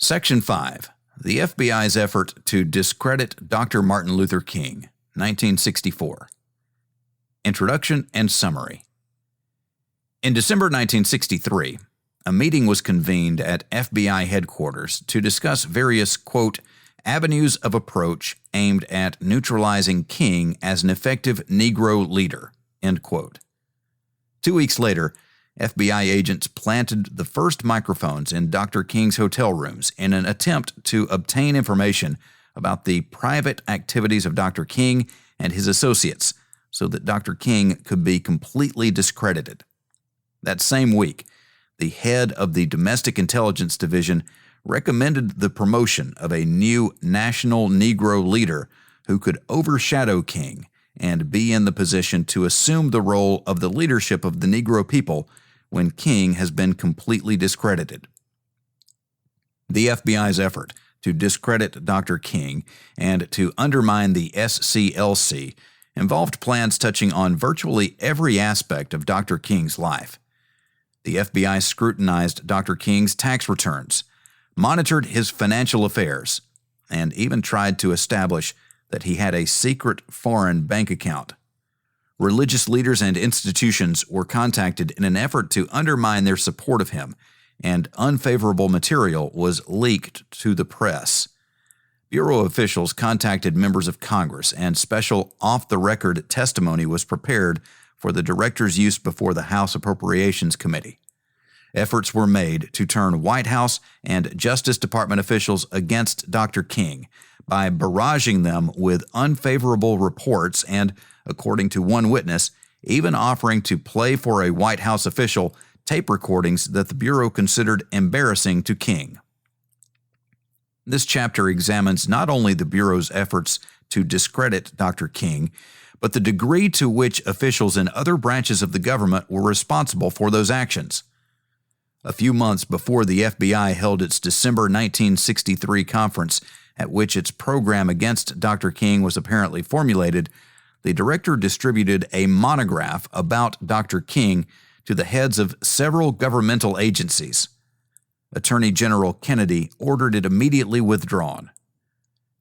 Section 5. The FBI's effort to discredit Dr. Martin Luther King, 1964. Introduction and Summary. In December 1963, a meeting was convened at FBI headquarters to discuss various, quote, avenues of approach aimed at neutralizing King as an effective Negro leader, end quote. 2 weeks later, FBI agents planted the first microphones in Dr. King's hotel rooms in an attempt to obtain information about the private activities of Dr. King and his associates so that Dr. King could be completely discredited. That same week, the head of the Domestic Intelligence Division recommended the promotion of a new national Negro leader who could overshadow King and be in the position to assume the role of the leadership of the Negro people when King has been completely discredited. The FBI's effort to discredit Dr. King and to undermine the SCLC involved plans touching on virtually every aspect of Dr. King's life. The FBI scrutinized Dr. King's tax returns, monitored his financial affairs, and even tried to establish that he had a secret foreign bank account. Religious leaders and institutions were contacted in an effort to undermine their support of him, and unfavorable material was leaked to the press. Bureau officials contacted members of Congress, and special off-the-record testimony was prepared for the director's use before the House Appropriations Committee. Efforts were made to turn White House and Justice Department officials against Dr. King by barraging them with unfavorable reports and, according to one witness, even offering to play for a White House official tape recordings that the Bureau considered embarrassing to King. This chapter examines not only the Bureau's efforts to discredit Dr. King, but the degree to which officials in other branches of the government were responsible for those actions. A few months before the FBI held its December 1963 conference, at which its program against Dr. King was apparently formulated, the director distributed a monograph about Dr. King to the heads of several governmental agencies. Attorney General Kennedy ordered it immediately withdrawn.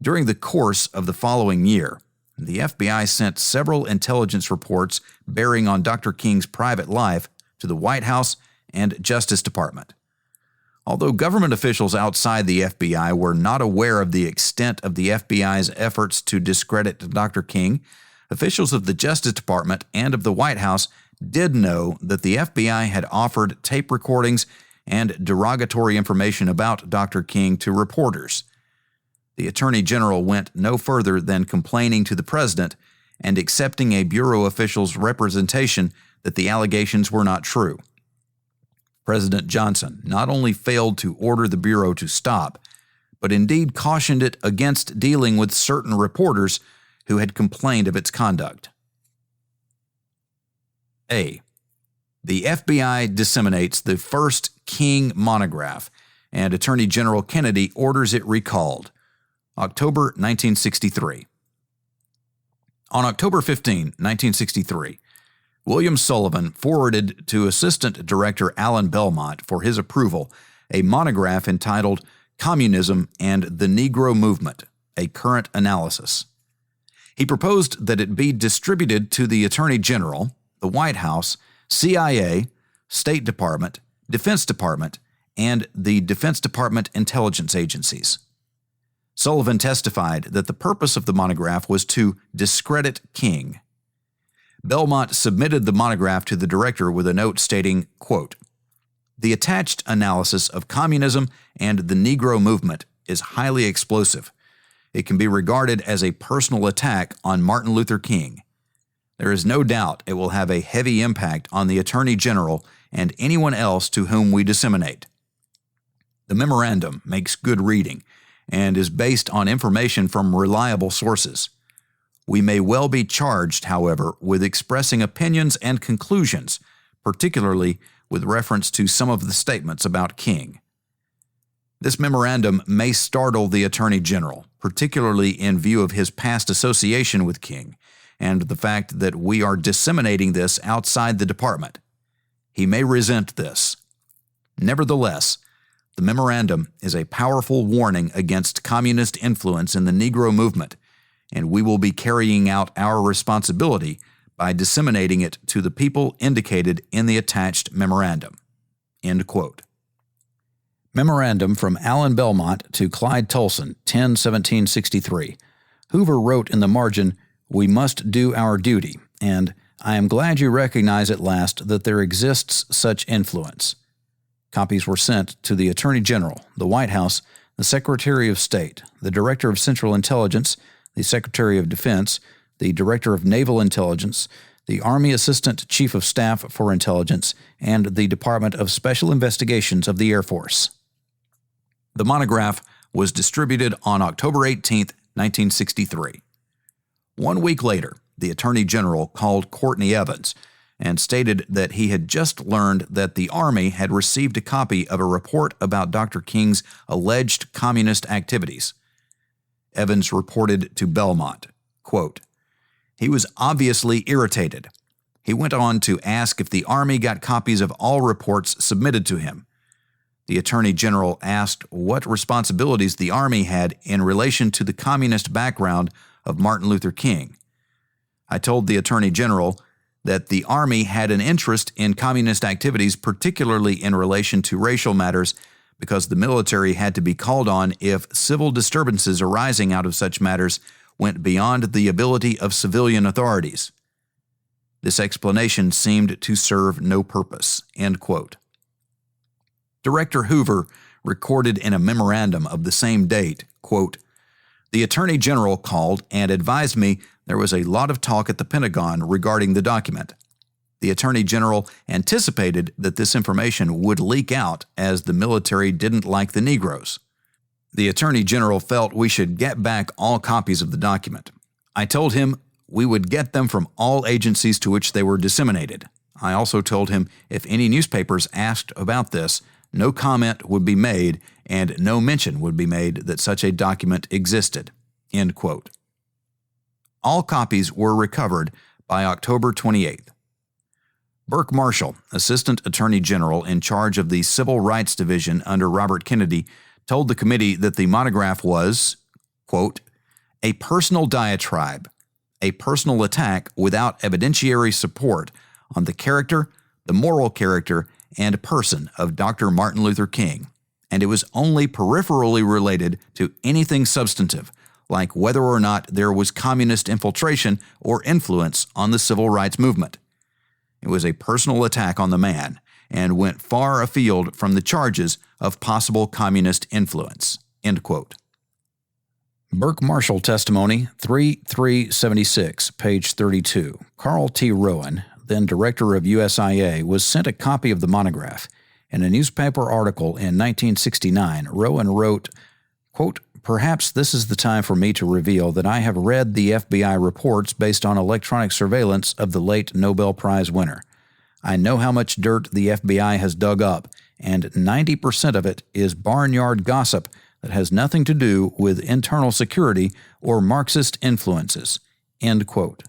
During the course of the following year, the FBI sent several intelligence reports bearing on Dr. King's private life to the White House and Justice Department. Although government officials outside the FBI were not aware of the extent of the FBI's efforts to discredit Dr. King, officials of the Justice Department and of the White House did know that the FBI had offered tape recordings and derogatory information about Dr. King to reporters. The Attorney General went no further than complaining to the President and accepting a Bureau official's representation that the allegations were not true. President Johnson not only failed to order the Bureau to stop, but indeed cautioned it against dealing with certain reporters who had complained of its conduct. A. The FBI disseminates the first King monograph, and Attorney General Kennedy orders it recalled. October 1963. On October 15, 1963, William Sullivan forwarded to Assistant Director Alan Belmont for his approval a monograph entitled Communism and the Negro Movement, a Current Analysis. He proposed that it be distributed to the Attorney General, the White House, CIA, State Department, Defense Department, and the Defense Department intelligence agencies. Sullivan testified that the purpose of the monograph was to discredit King. Belmont submitted the monograph to the director with a note stating, quote, "The attached analysis of communism and the Negro movement is highly explosive. It can be regarded as a personal attack on Martin Luther King. There is no doubt it will have a heavy impact on the Attorney General and anyone else to whom we disseminate." The memorandum makes good reading and is based on information from reliable sources. We may well be charged, however, with expressing opinions and conclusions, particularly with reference to some of the statements about King. This memorandum may startle the Attorney General, particularly in view of his past association with King and the fact that we are disseminating this outside the department. He may resent this. Nevertheless, The memorandum is a powerful warning against communist influence in the Negro movement, and we will be carrying out our responsibility by disseminating it to the people indicated in the attached memorandum." End quote. Memorandum from Allen Belmont to Clyde Tolson, 10/17/63. Hoover wrote in the margin, "We must do our duty," and "I am glad you recognize at last that there exists such influence." Copies were sent to the Attorney General, the White House, the Secretary of State, the Director of Central Intelligence, the Secretary of Defense, the Director of Naval Intelligence, the Army Assistant Chief of Staff for Intelligence, and the Department of Special Investigations of the Air Force. The monograph was distributed on October 18, 1963. 1 week later, the Attorney General called Courtney Evans and stated that he had just learned that the Army had received a copy of a report about Dr. King's alleged communist activities. Evans reported to Belmont, quote, "He was obviously irritated. He went on to ask if the Army got copies of all reports submitted to him. The Attorney General asked what responsibilities the Army had in relation to the communist background of Martin Luther King. I told the Attorney General that the Army had an interest in communist activities, particularly in relation to racial matters, because the military had to be called on if civil disturbances arising out of such matters went beyond the ability of civilian authorities. This explanation seemed to serve no purpose." End quote. Director Hoover recorded in a memorandum of the same date, quote, "The Attorney General called and advised me there was a lot of talk at the Pentagon regarding the document. The Attorney General anticipated that this information would leak out as the military didn't like the Negroes. The Attorney General felt we should get back all copies of the document. I told him we would get them from all agencies to which they were disseminated. I also told him if any newspapers asked about this, no comment would be made and no mention would be made that such a document existed." End quote. All copies were recovered by October 28th. Burke Marshall, Assistant Attorney General in charge of the Civil Rights Division under Robert Kennedy, told the committee that the monograph was, quote, "a personal diatribe, a personal attack without evidentiary support on the character, the moral character, and person of Dr. Martin Luther King, and it was only peripherally related to anything substantive, like whether or not there was communist infiltration or influence on the civil rights movement. It was a personal attack on the man and went far afield from the charges of possible communist influence." End quote. Burke Marshall testimony 3/3/76, page 32. Carl T. Rowan, then director of USIA, was sent a copy of the monograph. In a newspaper article in 1969, Rowan wrote, quote, "Perhaps this is the time for me to reveal that I have read the FBI reports based on electronic surveillance of the late Nobel Prize winner. I know how much dirt the FBI has dug up, and 90% of it is barnyard gossip that has nothing to do with internal security or Marxist influences." End quote.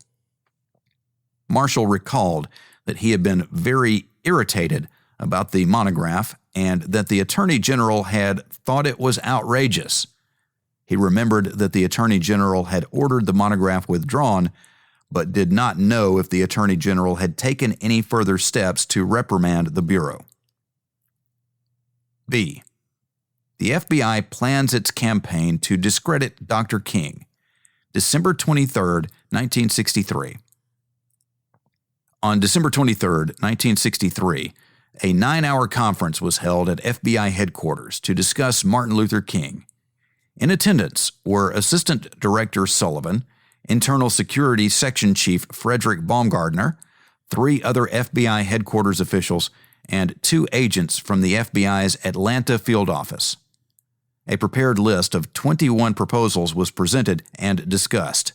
Marshall recalled that he had been very irritated about the monograph and that the Attorney General had thought it was outrageous. He remembered that the Attorney General had ordered the monograph withdrawn, but did not know if the Attorney General had taken any further steps to reprimand the Bureau. B. The FBI plans its campaign to discredit Dr. King. December 23, 1963. On December 23, 1963, a 9-hour conference was held at FBI headquarters to discuss Martin Luther King. In attendance were Assistant Director Sullivan, Internal Security Section Chief Frederick Baumgardner, 3 other FBI headquarters officials, and 2 agents from the FBI's Atlanta field office. A prepared list of 21 proposals was presented and discussed.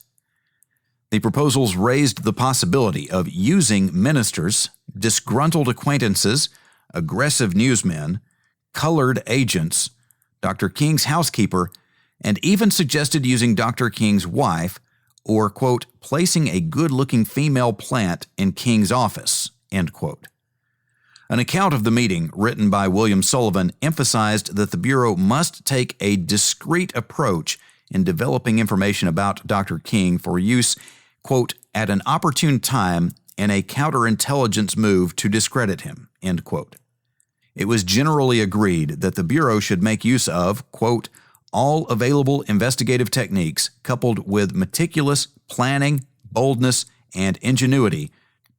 The proposals raised the possibility of using ministers, disgruntled acquaintances, aggressive newsmen, colored agents, Dr. King's housekeeper, and even suggested using Dr. King's wife or, quote, placing a good-looking female plant in King's office, end quote. An account of the meeting written by William Sullivan emphasized that the Bureau must take a discreet approach in developing information about Dr. King for use, quote, at an opportune time in a counterintelligence move to discredit him, end quote. It was generally agreed that the Bureau should make use of, quote, all available investigative techniques coupled with meticulous planning, boldness, and ingenuity,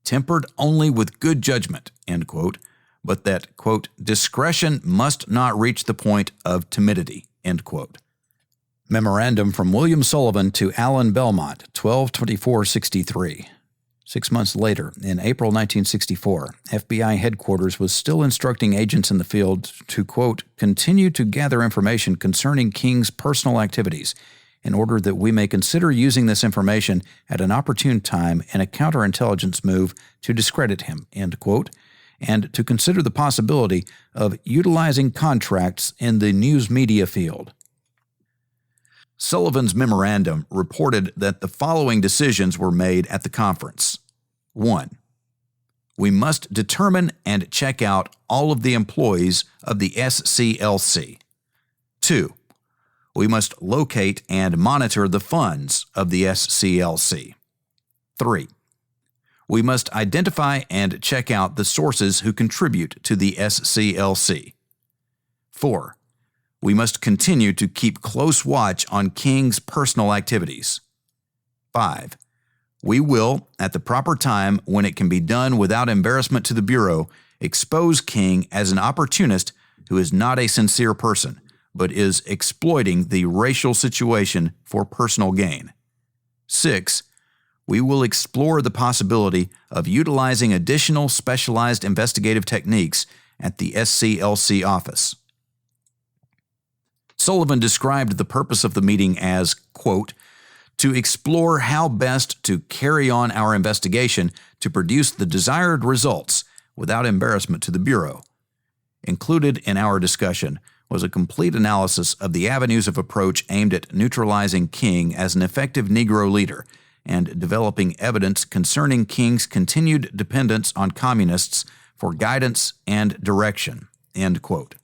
tempered only with good judgment, end quote, but that, quote, discretion must not reach the point of timidity, end quote. Memorandum from William Sullivan to Alan Belmont, 12/24/63. 6 months later, in April 1964, FBI headquarters was still instructing agents in the field to, quote, continue to gather information concerning King's personal activities in order that we may consider using this information at an opportune time in a counterintelligence move to discredit him, end quote, and to consider the possibility of utilizing contracts in the news media field. Sullivan's memorandum reported that the following decisions were made at the conference. 1. We must determine and check out all of the employees of the SCLC. 2. We must locate and monitor the funds of the SCLC. 3. We must identify and check out the sources who contribute to the SCLC. 4. We must continue to keep close watch on King's personal activities. 5. We will, at the proper time when it can be done without embarrassment to the Bureau, expose King as an opportunist who is not a sincere person, but is exploiting the racial situation for personal gain. 6. We will explore the possibility of utilizing additional specialized investigative techniques at the SCLC office. Sullivan described the purpose of the meeting as, quote, to explore how best to carry on our investigation to produce the desired results without embarrassment to the Bureau. Included in our discussion was a complete analysis of the avenues of approach aimed at neutralizing King as an effective Negro leader and developing evidence concerning King's continued dependence on communists for guidance and direction, end quote.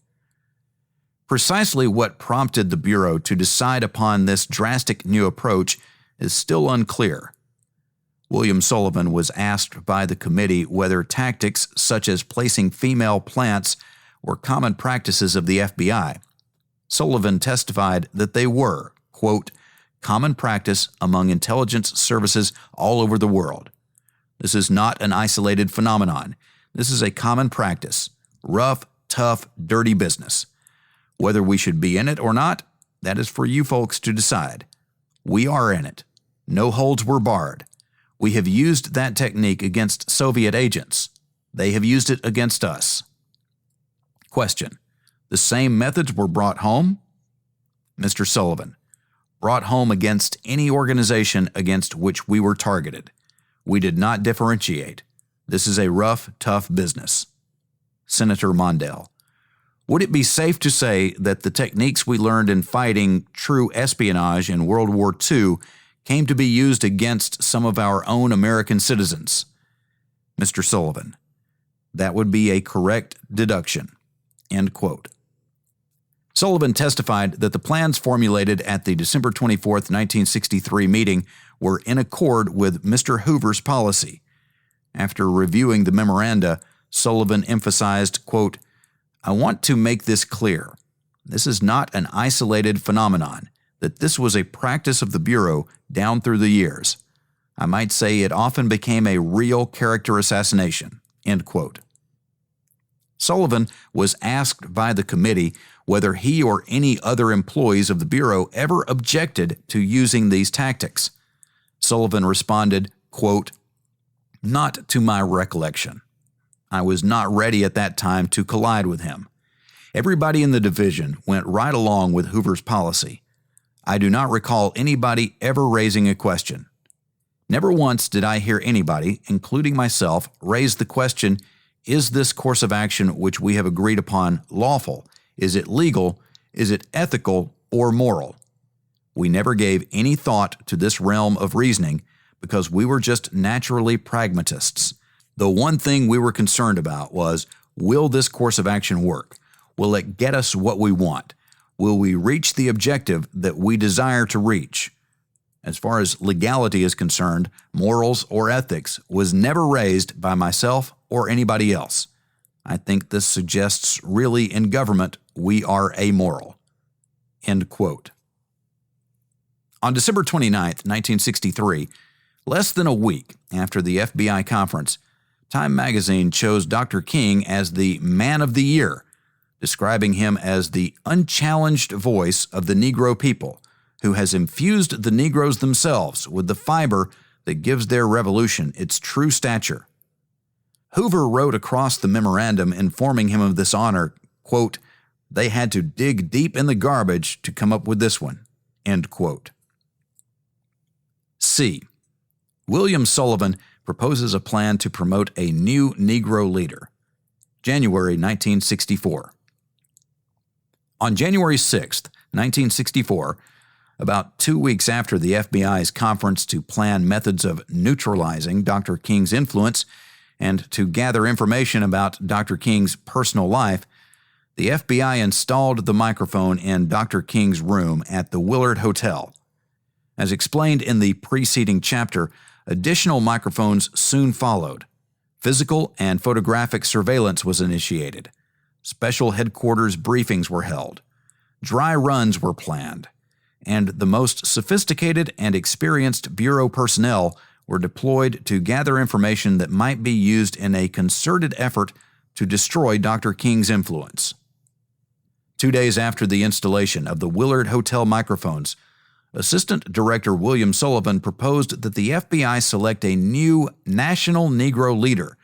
Precisely what prompted the Bureau to decide upon this drastic new approach is still unclear. William Sullivan was asked by the committee whether tactics such as placing female plants were common practices of the FBI. Sullivan testified that they were, quote, common practice among intelligence services all over the world. This is not an isolated phenomenon. This is a common practice. Rough, tough, dirty business. Whether we should be in it or not, that is for you folks to decide. We are in it. No holds were barred. We have used that technique against Soviet agents. They have used it against us. Question: the same methods were brought home? Mr. Sullivan: brought home against any organization against which we were targeted. We did not differentiate. This is a rough, tough business. Senator Mondale: would it be safe to say that the techniques we learned in fighting true espionage in World War II came to be used against some of our own American citizens? Mr. Sullivan: that would be a correct deduction. End quote. Sullivan testified that the plans formulated at the December 24, 1963 meeting were in accord with Mr. Hoover's policy. After reviewing the memoranda, Sullivan emphasized, quote, I want to make this clear. This is not an isolated phenomenon, that this was a practice of the Bureau down through the years. I might say it often became a real character assassination, end quote. Sullivan was asked by the committee whether he or any other employees of the Bureau ever objected to using these tactics. Sullivan responded, quote, not to my recollection. I was not ready at that time to collide with him. Everybody in the division went right along with Hoover's policy. I do not recall anybody ever raising a question. Never once did I hear anybody, including myself, raise the question, is this course of action which we have agreed upon lawful? Is it legal? Is it ethical or moral? We never gave any thought to this realm of reasoning because we were just naturally pragmatists. The one thing we were concerned about was Will this course of action work? Will it get us what we want? Will we reach the objective that we desire to reach? As far as legality is concerned, morals or ethics was never raised by myself or anybody else. I think this suggests really in government we are amoral." End quote. On December 29, 1963, less than a week after the FBI conference, Time magazine chose Dr. King as the Man of the Year, describing him as the unchallenged voice of the Negro people, who has infused the Negroes themselves with the fiber that gives their revolution its true stature. Hoover wrote across the memorandum informing him of this honor, quote, "They had to dig deep in the garbage to come up with this one." End quote. C. William Sullivan proposes a plan to promote a new Negro leader. January 1964. On January 6, 1964, about 2 weeks after the FBI's conference to plan methods of neutralizing Dr. King's influence and to gather information about Dr. King's personal life, the FBI installed the microphone in Dr. King's room at the Willard Hotel. As explained in the preceding chapter, additional microphones soon followed. Physical and photographic surveillance was initiated. Special headquarters briefings were held. Dry runs were planned. And the most sophisticated and experienced Bureau personnel were deployed to gather information that might be used in a concerted effort to destroy Dr. King's influence. 2 days after the installation of the Willard Hotel microphones, Assistant Director William Sullivan proposed that the FBI select a new national Negro leader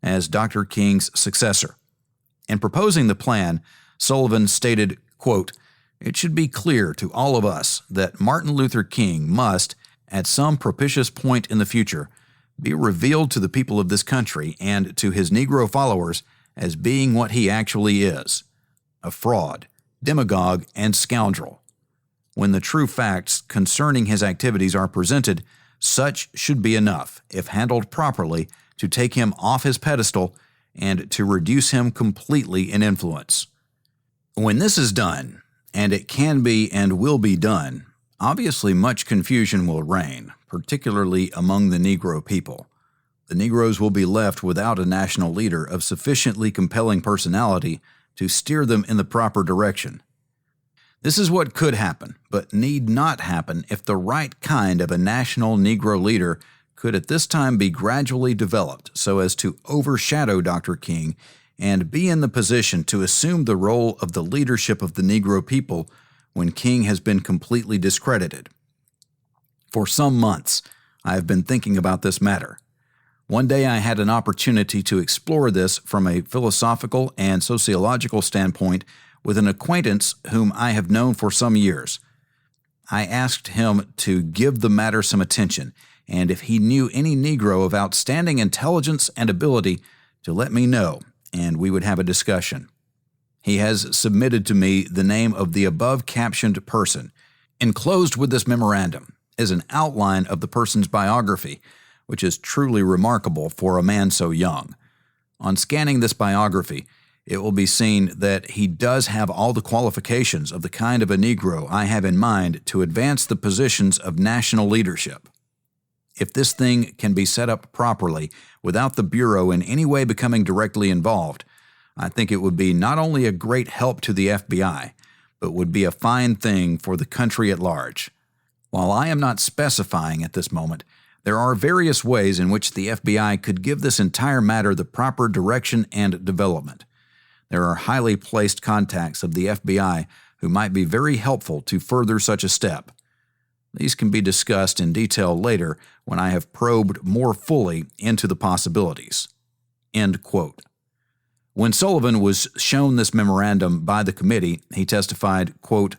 as Dr. King's successor. In proposing the plan, Sullivan stated, quote, "It should be clear to all of us that Martin Luther King must, at some propitious point in the future, be revealed to the people of this country and to his Negro followers as being what he actually is, a fraud, demagogue, and scoundrel. When the true facts concerning his activities are presented, such should be enough, if handled properly, to take him off his pedestal and to reduce him completely in influence. When this is done, and it can be and will be done, obviously much confusion will reign, particularly among the Negro people. The Negroes will be left without a national leader of sufficiently compelling personality to steer them in the proper direction. This is what could happen, but need not happen if the right kind of a national Negro leader could at this time be gradually developed so as to overshadow Dr. King and be in the position to assume the role of the leadership of the Negro people when King has been completely discredited. For some months, I have been thinking about this matter. One day I had an opportunity to explore this from a philosophical and sociological standpoint with an acquaintance whom I have known for some years. I asked him to give the matter some attention, and if he knew any Negro of outstanding intelligence and ability, to let me know, and we would have a discussion. He has submitted to me the name of the above-captioned person. Enclosed with this memorandum is an outline of the person's biography, which is truly remarkable for a man so young. On scanning this biography, it will be seen that he does have all the qualifications of the kind of a Negro I have in mind to advance the positions of national leadership. If this thing can be set up properly without the Bureau in any way becoming directly involved, I think it would be not only a great help to the FBI, but would be a fine thing for the country at large. While I am not specifying at this moment, there are various ways in which the FBI could give this entire matter the proper direction and development. There are highly placed contacts of the FBI who might be very helpful to further such a step. These can be discussed in detail later when I have probed more fully into the possibilities." End quote. When Sullivan was shown this memorandum by the committee, he testified, quote,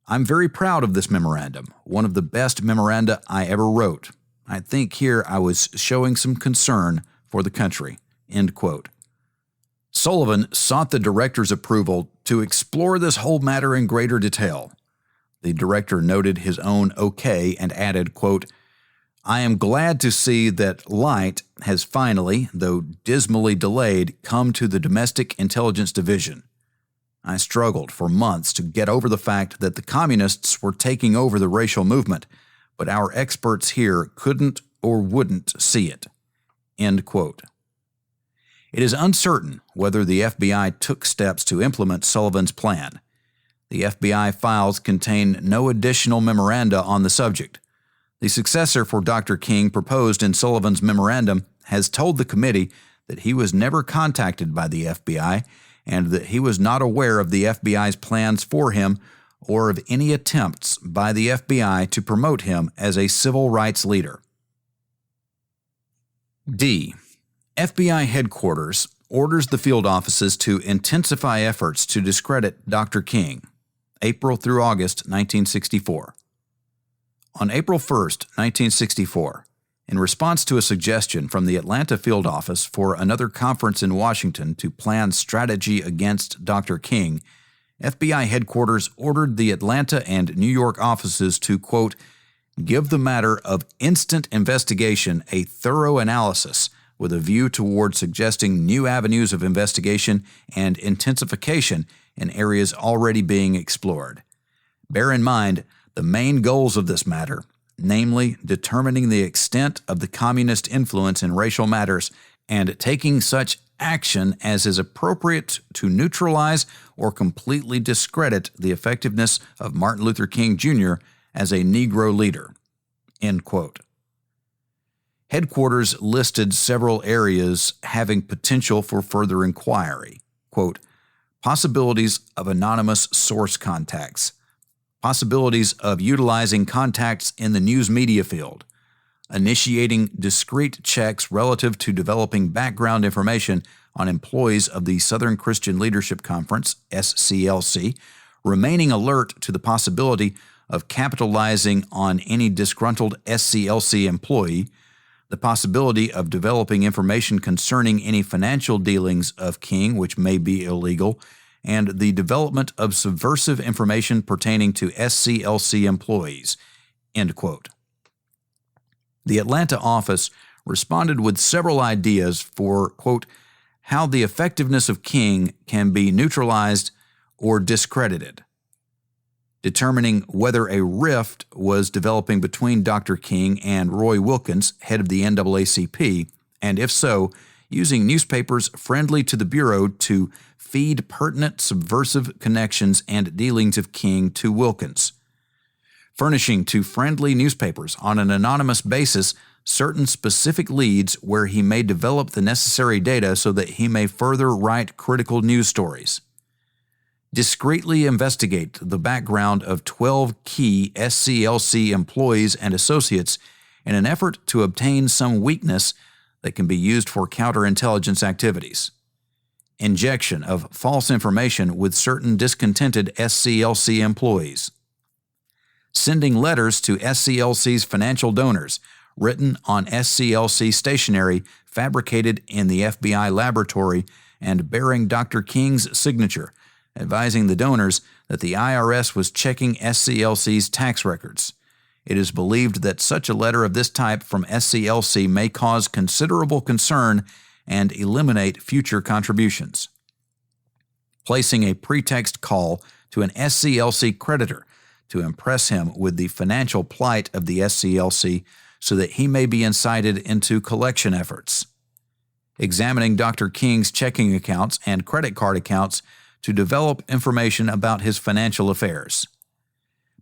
"I'm very proud of this memorandum, one of the best memoranda I ever wrote. I think here I was showing some concern for the country." End quote. Sullivan sought the director's approval to explore this whole matter in greater detail. The director noted his own okay and added, quote, I am glad to see that light has finally, though dismally delayed, come to the Domestic Intelligence Division. I struggled for months to get over the fact that the communists were taking over the racial movement, but our experts here couldn't or wouldn't see it." End quote. It is uncertain whether the FBI took steps to implement Sullivan's plan. The FBI files contain no additional memoranda on the subject. The successor for Dr. King proposed in Sullivan's memorandum has told the committee that he was never contacted by the FBI and that he was not aware of the FBI's plans for him or of any attempts by the FBI to promote him as a civil rights leader. D. FBI headquarters orders the field offices to intensify efforts to discredit Dr. King, April through August 1964. On April 1, 1964, in response to a suggestion from the Atlanta field office for another conference in Washington to plan strategy against Dr. King, FBI headquarters ordered the Atlanta and New York offices to, quote, "give the matter of instant investigation a thorough analysis with a view toward suggesting new avenues of investigation and intensification in areas already being explored. Bear in mind the main goals of this matter, namely determining the extent of the communist influence in racial matters and taking such action as is appropriate to neutralize or completely discredit the effectiveness of Martin Luther King Jr. as a Negro leader." End quote. Headquarters listed several areas having potential for further inquiry. Quote, "possibilities of anonymous source contacts, possibilities of utilizing contacts in the news media field, initiating discrete checks relative to developing background information on employees of the Southern Christian Leadership Conference, SCLC, remaining alert to the possibility of capitalizing on any disgruntled SCLC employee, the possibility of developing information concerning any financial dealings of King which may be illegal, and the development of subversive information pertaining to SCLC employees." End quote. The Atlanta office responded with several ideas for, quote, "how the effectiveness of King can be neutralized or discredited," determining whether a rift was developing between Dr. King and Roy Wilkins, head of the NAACP, and if so, using newspapers friendly to the Bureau to feed pertinent subversive connections and dealings of King to Wilkins, furnishing to friendly newspapers on an anonymous basis certain specific leads where he may develop the necessary data so that he may further write critical news stories, discreetly investigate the background of 12 key SCLC employees and associates in an effort to obtain some weakness that can be used for counterintelligence activities, injection of false information with certain discontented SCLC employees, sending letters to SCLC's financial donors written on SCLC stationery fabricated in the FBI laboratory and bearing Dr. King's signature, advising the donors that the IRS was checking SCLC's tax records. It is believed that such a letter of this type from SCLC may cause considerable concern and eliminate future contributions. Placing a pretext call to an SCLC creditor to impress him with the financial plight of the SCLC so that he may be incited into collection efforts. Examining Dr. King's checking accounts and credit card accounts to develop information about his financial affairs.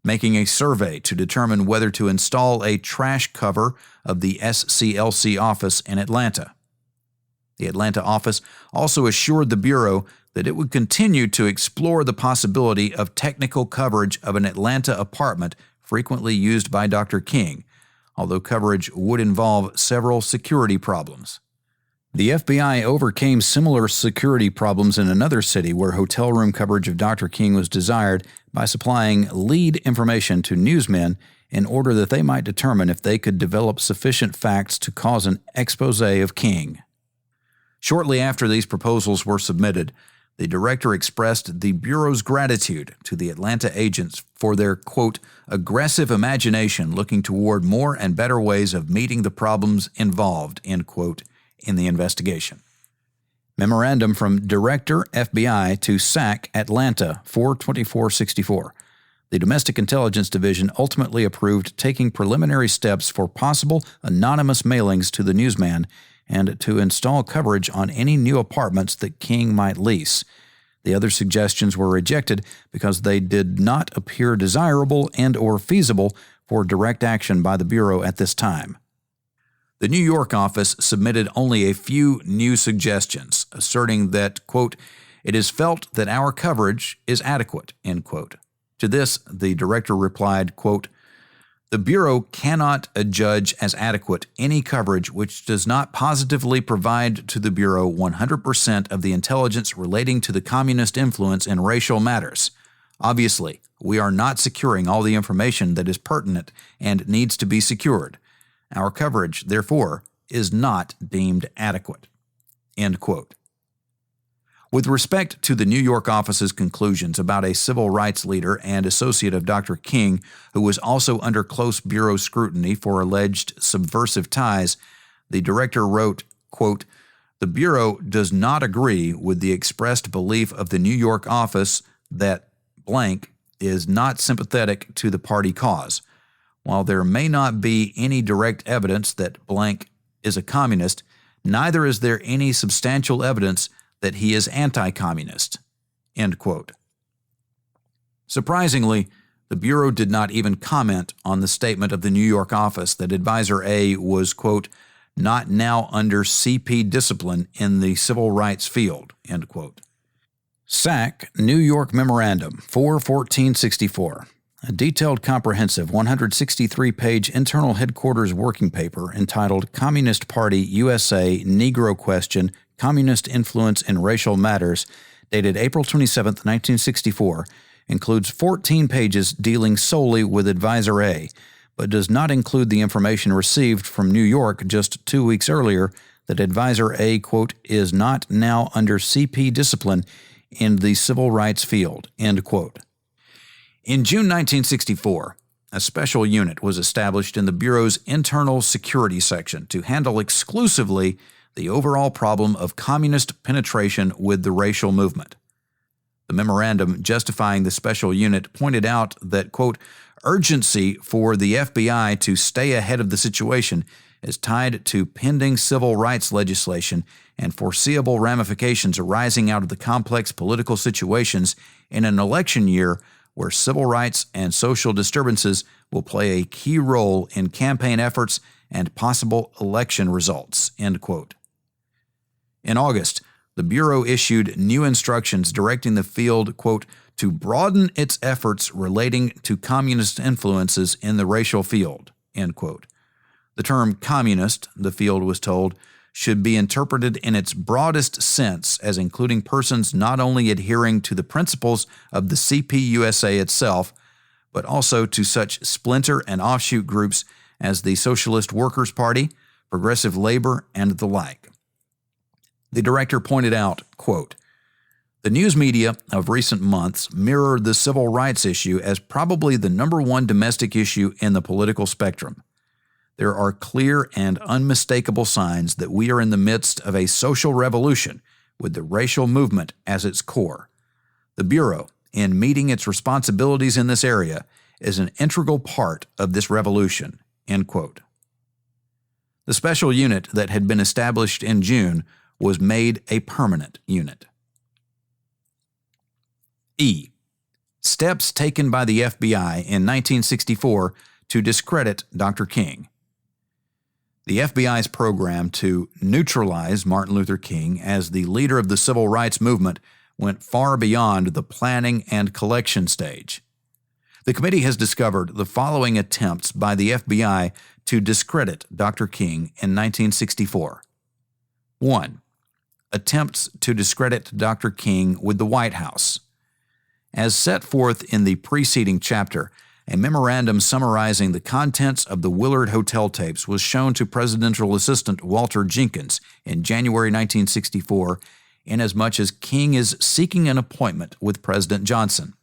Making a survey to determine whether to install a trash cover of the SCLC office in Atlanta. The Atlanta office also assured the Bureau that it would continue to explore the possibility of technical coverage of an Atlanta apartment frequently used by Dr. King, although coverage would involve several security problems. The FBI overcame similar security problems in another city where hotel room coverage of Dr. King was desired by supplying lead information to newsmen in order that they might determine if they could develop sufficient facts to cause an expose of King. Shortly after these proposals were submitted, the director expressed the Bureau's gratitude to the Atlanta agents for their, quote, aggressive imagination looking toward more and better ways of meeting the problems involved, end quote, in the investigation. Memorandum from Director, FBI to SAC, Atlanta, 4/24/64. The Domestic Intelligence Division ultimately approved taking preliminary steps for possible anonymous mailings to the newsman and to install coverage on any new apartments that King might lease. The other suggestions were rejected because they did not appear desirable and or feasible for direct action by the Bureau at this time. The New York office submitted only a few new suggestions, asserting that, quote, it is felt that our coverage is adequate, end quote. To this, the director replied, quote, the Bureau cannot adjudge as adequate any coverage which does not positively provide to the Bureau 100% of the intelligence relating to the communist influence in racial matters. Obviously, we are not securing all the information that is pertinent and needs to be secured. Our coverage, therefore, is not deemed adequate. End quote. With respect to the New York office's conclusions about a civil rights leader and associate of Dr. King, who was also under close Bureau scrutiny for alleged subversive ties, the director wrote, quote, the Bureau does not agree with the expressed belief of the New York office that blank is not sympathetic to the party cause. While there may not be any direct evidence that blank is a communist, neither is there any substantial evidence that he is anti-communist, end quote. Surprisingly, the Bureau did not even comment on the statement of the New York office that Advisor A was, quote, not now under CP discipline in the civil rights field, end quote. SAC New York Memorandum 4/14/64. A detailed, comprehensive 163-page internal headquarters working paper entitled Communist Party USA Negro Question, Communist Influence in Racial Matters, dated April 27, 1964, includes 14 pages dealing solely with Advisor A, but does not include the information received from New York just 2 weeks earlier that Advisor A, quote, is not now under CP discipline in the civil rights field, end quote. In June 1964, a special unit was established in the Bureau's Internal Security Section to handle exclusively the overall problem of communist penetration with the racial movement. The memorandum justifying the special unit pointed out that, quote, urgency for the FBI to stay ahead of the situation is tied to pending civil rights legislation and foreseeable ramifications arising out of the complex political situations in an election year where civil rights and social disturbances will play a key role in campaign efforts and possible election results, end quote. In August, the Bureau issued new instructions directing the field, quote, to broaden its efforts relating to communist influences in the racial field, end quote. The term communist, the field was told, should be interpreted in its broadest sense as including persons not only adhering to the principles of the CPUSA itself, but also to such splinter and offshoot groups as the Socialist Workers' Party, Progressive Labor, and the like. The director pointed out, quote, the news media of recent months mirrored the civil rights issue as probably the #1 domestic issue in the political spectrum. There are clear and unmistakable signs that we are in the midst of a social revolution with the racial movement as its core. The Bureau, in meeting its responsibilities in this area, is an integral part of this revolution, end quote. The special unit that had been established in June was made a permanent unit. E. Steps taken by the FBI in 1964 to discredit Dr. King. The FBI's program to neutralize Martin Luther King as the leader of the civil rights movement went far beyond the planning and collection stage. The committee has discovered the following attempts by the FBI to discredit Dr. King in 1964. 1. Attempts to discredit Dr. King with the White House. As set forth in the preceding chapter, a memorandum summarizing the contents of the Willard Hotel tapes was shown to Presidential Assistant Walter Jenkins in January 1964 inasmuch as King is seeking an appointment with President Johnson.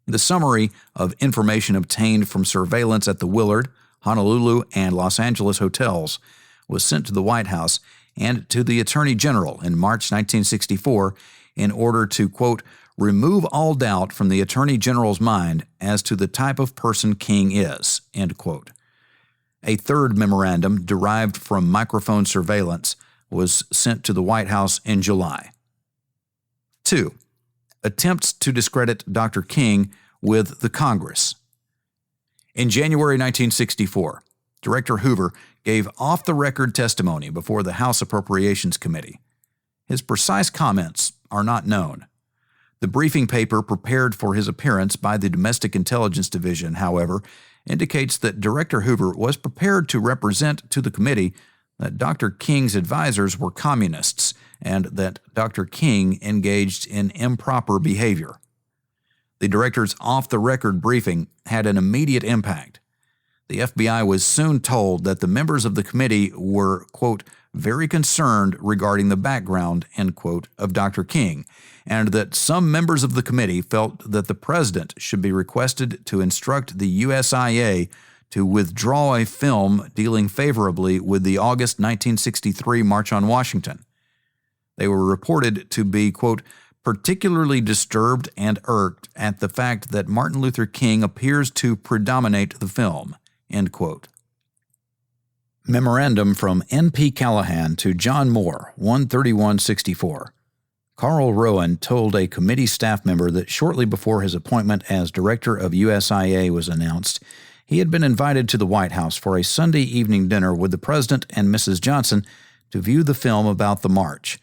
The summary of information obtained from surveillance at the Willard, Honolulu, and Los Angeles hotels was sent to the White House and to the Attorney General in March 1964 in order to, quote, remove all doubt from the Attorney General's mind as to the type of person King is, end quote. A third memorandum derived from microphone surveillance was sent to the White House in July. 2. Attempts to discredit Dr. King with the Congress. In January 1964, Director Hoover gave off-the-record testimony before the House Appropriations Committee. His precise comments are not known. The briefing paper prepared for his appearance by the Domestic Intelligence Division, however, indicates that Director Hoover was prepared to represent to the committee that Dr. King's advisors were communists and that Dr. King engaged in improper behavior. The director's off-the-record briefing had an immediate impact. The FBI was soon told that the members of the committee were, quote, very concerned regarding the background, end quote, of Dr. King, and that some members of the committee felt that the president should be requested to instruct the USIA to withdraw a film dealing favorably with the August 1963 March on Washington. They were reported to be, quote, particularly disturbed and irked at the fact that Martin Luther King appears to predominate the film, end quote. Memorandum from N.P. Callahan to John Moore, 13164. Carl Rowan told a committee staff member that shortly before his appointment as director of USIA was announced, he had been invited to the White House for a Sunday evening dinner with the President and Mrs. Johnson to view the film about the march.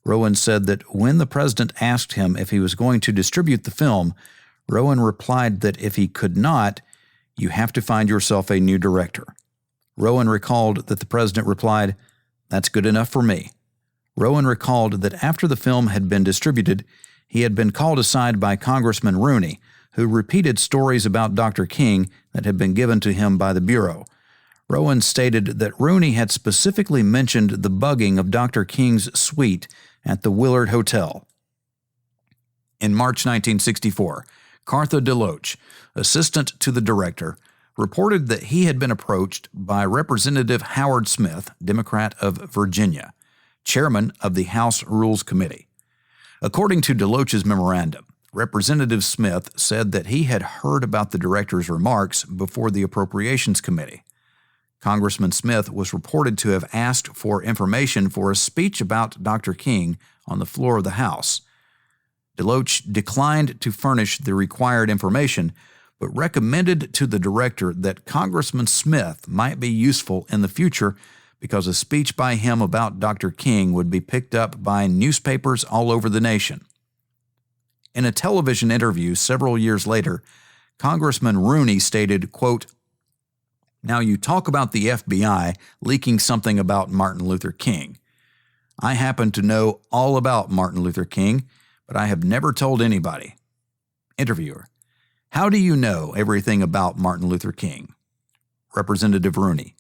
Rowan said that when the President asked him if he was going to distribute the film, Rowan replied that if he could not, you have to find yourself a new director. Rowan recalled that the President replied, that's good enough for me. Rowan recalled that after the film had been distributed, he had been called aside by Congressman Rooney, who repeated stories about Dr. King that had been given to him by the Bureau. Rowan stated that Rooney had specifically mentioned the bugging of Dr. King's suite at the Willard Hotel. In March 1964, Cartha DeLoach, assistant to the director, reported that he had been approached by Representative Howard Smith, Democrat of Virginia, chairman of the House Rules Committee. According to DeLoach's memorandum, Representative Smith said that he had heard about the director's remarks before the Appropriations Committee. Congressman Smith was reported to have asked for information for a speech about Dr. King on the floor of the House. DeLoach declined to furnish the required information, but recommended to the director that Congressman Smith might be useful in the future because a speech by him about Dr. King would be picked up by newspapers all over the nation. In a television interview several years later, Congressman Rooney stated, quote, now you talk about the FBI leaking something about Martin Luther King. I happen to know all about Martin Luther King, but I have never told anybody. Interviewer, how do you know everything about Martin Luther King? Representative Rooney,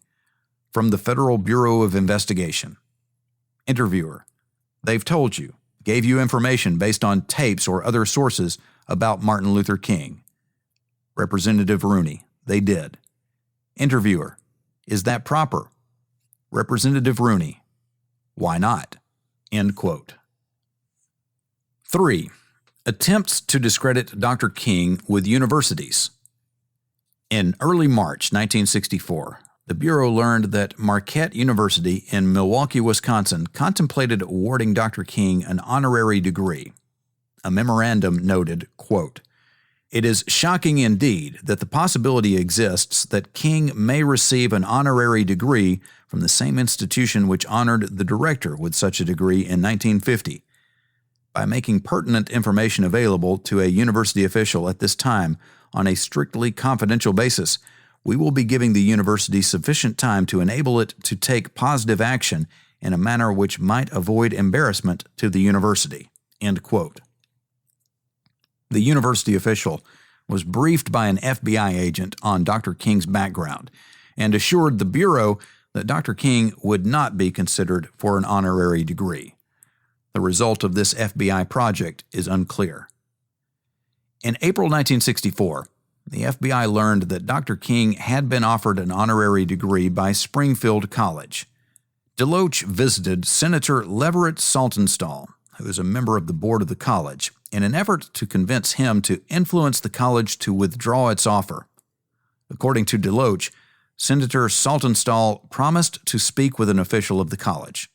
from the Federal Bureau of Investigation. Interviewer, they've told you, gave you information based on tapes or other sources about Martin Luther King. Representative Rooney, they did. Interviewer, is that proper? Representative Rooney, why not? End quote. 3. Attempts to discredit Dr. King with universities. In early March 1964, the Bureau learned that Marquette University in Milwaukee, Wisconsin, contemplated awarding Dr. King an honorary degree. A memorandum noted, quote, it is shocking indeed that the possibility exists that King may receive an honorary degree from the same institution which honored the director with such a degree in 1950. By making pertinent information available to a university official at this time on a strictly confidential basis, we will be giving the university sufficient time to enable it to take positive action in a manner which might avoid embarrassment to the university. End quote. The university official was briefed by an FBI agent on Dr. King's background and assured the Bureau that Dr. King would not be considered for an honorary degree. The result of this FBI project is unclear. In April 1964, the FBI learned that Dr. King had been offered an honorary degree by Springfield College. DeLoach visited Senator Leverett Saltonstall, who is a member of the board of the college, in an effort to convince him to influence the college to withdraw its offer. According to DeLoach, Senator Saltonstall promised to speak with an official of the college.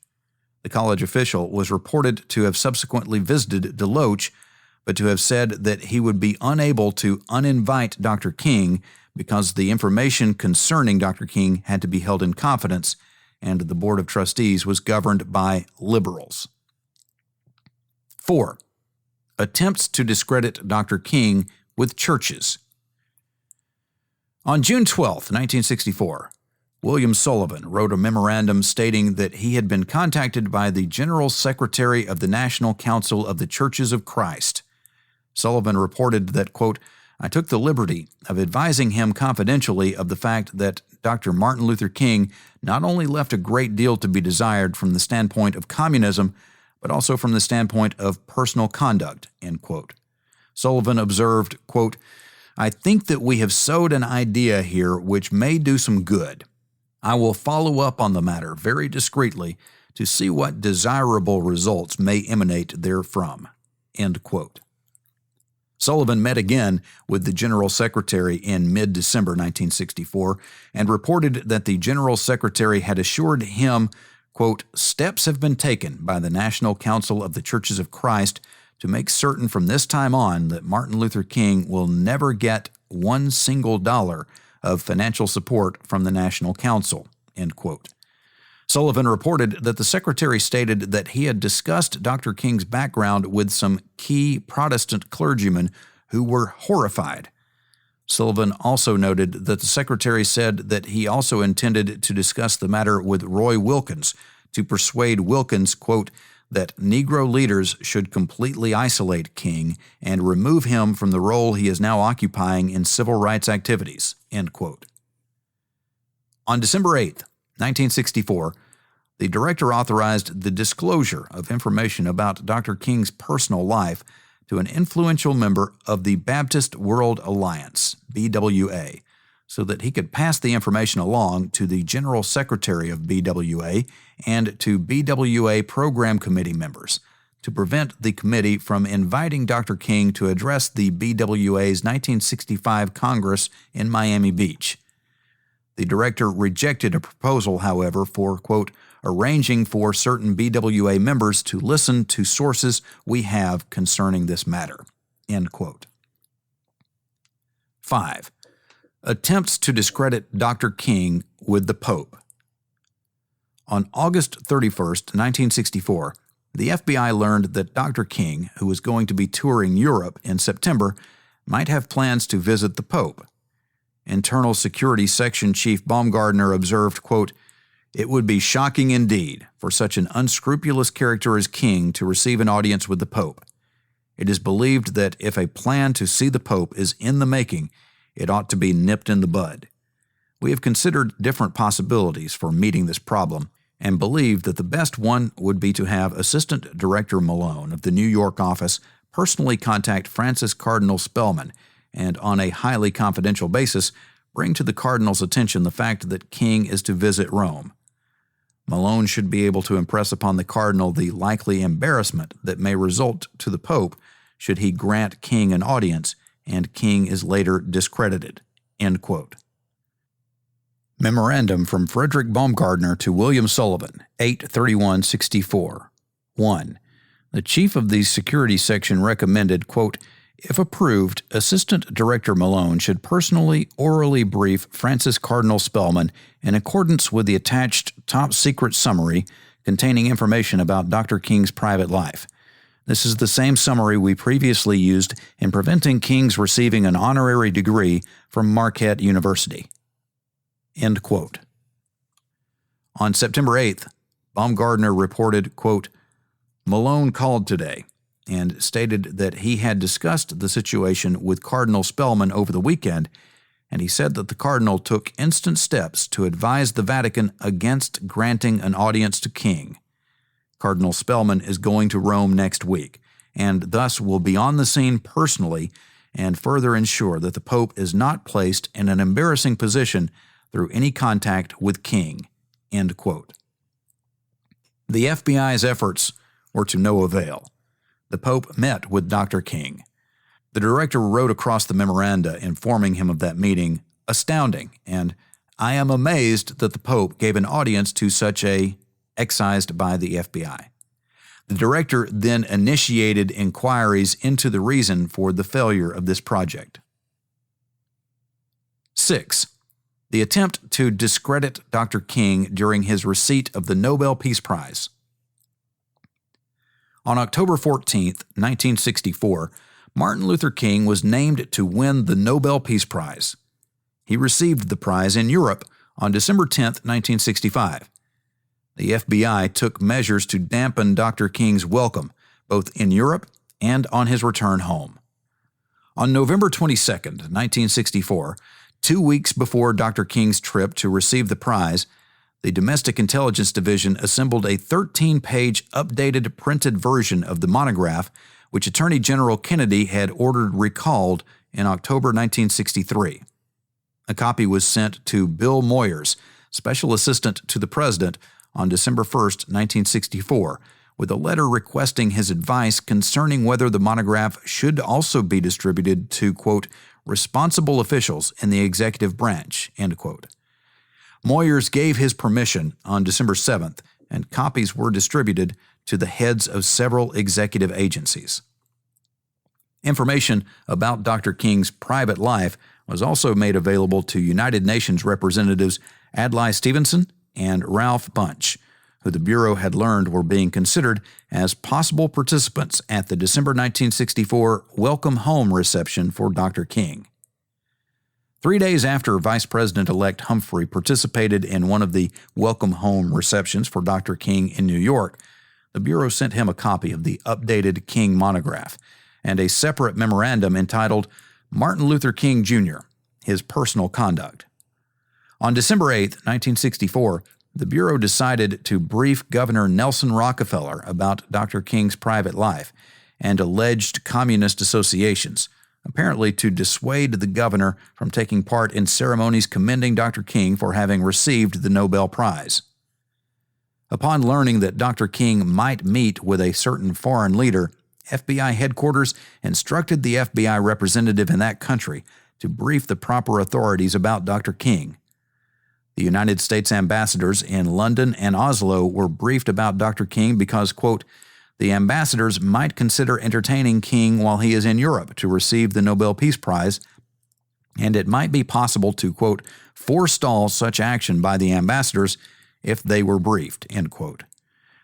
The college official was reported to have subsequently visited DeLoach, but to have said that he would be unable to uninvite Dr. King because the information concerning Dr. King had to be held in confidence, and the Board of Trustees was governed by liberals. 4. Attempts to discredit Dr. King with churches. On June 12, 1964, William Sullivan wrote a memorandum stating that he had been contacted by the General Secretary of the National Council of the Churches of Christ. Sullivan reported that, quote, I took the liberty of advising him confidentially of the fact that Dr. Martin Luther King not only left a great deal to be desired from the standpoint of communism, but also from the standpoint of personal conduct, end quote. Sullivan observed, quote, I think that we have sowed an idea here which may do some good. I will follow up on the matter very discreetly to see what desirable results may emanate therefrom, end quote. Sullivan met again with the General Secretary in mid-December 1964 and reported that the General Secretary had assured him, quote, steps have been taken by the National Council of the Churches of Christ to make certain from this time on that Martin Luther King will never get $1 single of financial support from the National Council, end quote. Sullivan reported that the Secretary stated that he had discussed Dr. King's background with some key Protestant clergymen who were horrified. Sullivan also noted that the Secretary said that he also intended to discuss the matter with Roy Wilkins to persuade Wilkins, quote, that Negro leaders should completely isolate King and remove him from the role he is now occupying in civil rights activities, end quote. On December 8, 1964, the director authorized the disclosure of information about Dr. King's personal life to an influential member of the Baptist World Alliance, BWA, so that he could pass the information along to the General Secretary of BWA and to BWA Program Committee members to prevent the committee from inviting Dr. King to address the BWA's 1965 Congress in Miami Beach. The director rejected a proposal, however, for, quote, arranging for certain BWA members to listen to sources we have concerning this matter, end quote. 5. Attempts to discredit Dr. King with the Pope. On August 31, 1964, the FBI learned that Dr. King, who was going to be touring Europe in September, might have plans to visit the Pope. Internal Security Section Chief Baumgardner observed, quote, it would be shocking indeed for such an unscrupulous character as King to receive an audience with the Pope. It is believed that if a plan to see the Pope is in the making, it ought to be nipped in the bud. We have considered different possibilities for meeting this problem and believe that the best one would be to have Assistant Director Malone of the New York office personally contact Francis Cardinal Spellman and, on a highly confidential basis, bring to the Cardinal's attention the fact that King is to visit Rome. Malone should be able to impress upon the Cardinal the likely embarrassment that may result to the Pope should he grant King an audience and King is later discredited, end quote. Memorandum from Frederick Baumgardner to William Sullivan, 8/31/64. 1. The Chief of the Security Section recommended, quote, if approved, Assistant Director Malone should personally orally brief Francis Cardinal Spellman in accordance with the attached top-secret summary containing information about Dr. King's private life. This is the same summary we previously used in preventing King's receiving an honorary degree from Marquette University. End quote. On September 8th, Baumgardner reported, quote, Malone called today and stated that he had discussed the situation with Cardinal Spellman over the weekend, and he said that the Cardinal took instant steps to advise the Vatican against granting an audience to King. Cardinal Spellman is going to Rome next week, and thus will be on the scene personally and further ensure that the Pope is not placed in an embarrassing position through any contact with King." End quote. The FBI's efforts were to no avail. The Pope met with Dr. King. The director wrote across the memoranda informing him of that meeting, "Astounding," and "I am amazed that the Pope gave an audience to such a," excised by the FBI. The director then initiated inquiries into the reason for the failure of this project. 6. The attempt to discredit Dr. King during his receipt of the Nobel Peace Prize. On October 14, 1964, Martin Luther King was named to win the Nobel Peace Prize. He received the prize in Europe on December 10, 1965. The FBI took measures to dampen Dr. King's welcome, both in Europe and on his return home. On November 22, 1964, 2 weeks before Dr. King's trip to receive the prize, the Domestic Intelligence Division assembled a 13-page updated printed version of the monograph, which Attorney General Kennedy had ordered recalled in October 1963. A copy was sent to Bill Moyers, Special Assistant to the President, on December 1, 1964, with a letter requesting his advice concerning whether the monograph should also be distributed to, quote, "responsible officials in the executive branch," end quote. Moyers gave his permission on December 7th, and copies were distributed to the heads of several executive agencies. Information about Dr. King's private life was also made available to United Nations representatives Adlai Stevenson and Ralph Bunche, who the Bureau had learned were being considered as possible participants at the December 1964 Welcome Home reception for Dr. King. 3 days after Vice President-elect Humphrey participated in one of the Welcome Home receptions for Dr. King in New York, the Bureau sent him a copy of the updated King monograph and a separate memorandum entitled Martin Luther King, Jr., His Personal Conduct. On December 8, 1964, the Bureau decided to brief Governor Nelson Rockefeller about Dr. King's private life and alleged communist associations, apparently to dissuade the governor from taking part in ceremonies commending Dr. King for having received the Nobel Prize. Upon learning that Dr. King might meet with a certain foreign leader, FBI headquarters instructed the FBI representative in that country to brief the proper authorities about Dr. King. The United States ambassadors in London and Oslo were briefed about Dr. King because, quote, "the ambassadors might consider entertaining King while he is in Europe to receive the Nobel Peace Prize, and it might be possible to, quote, forestall such action by the ambassadors if they were briefed," end quote.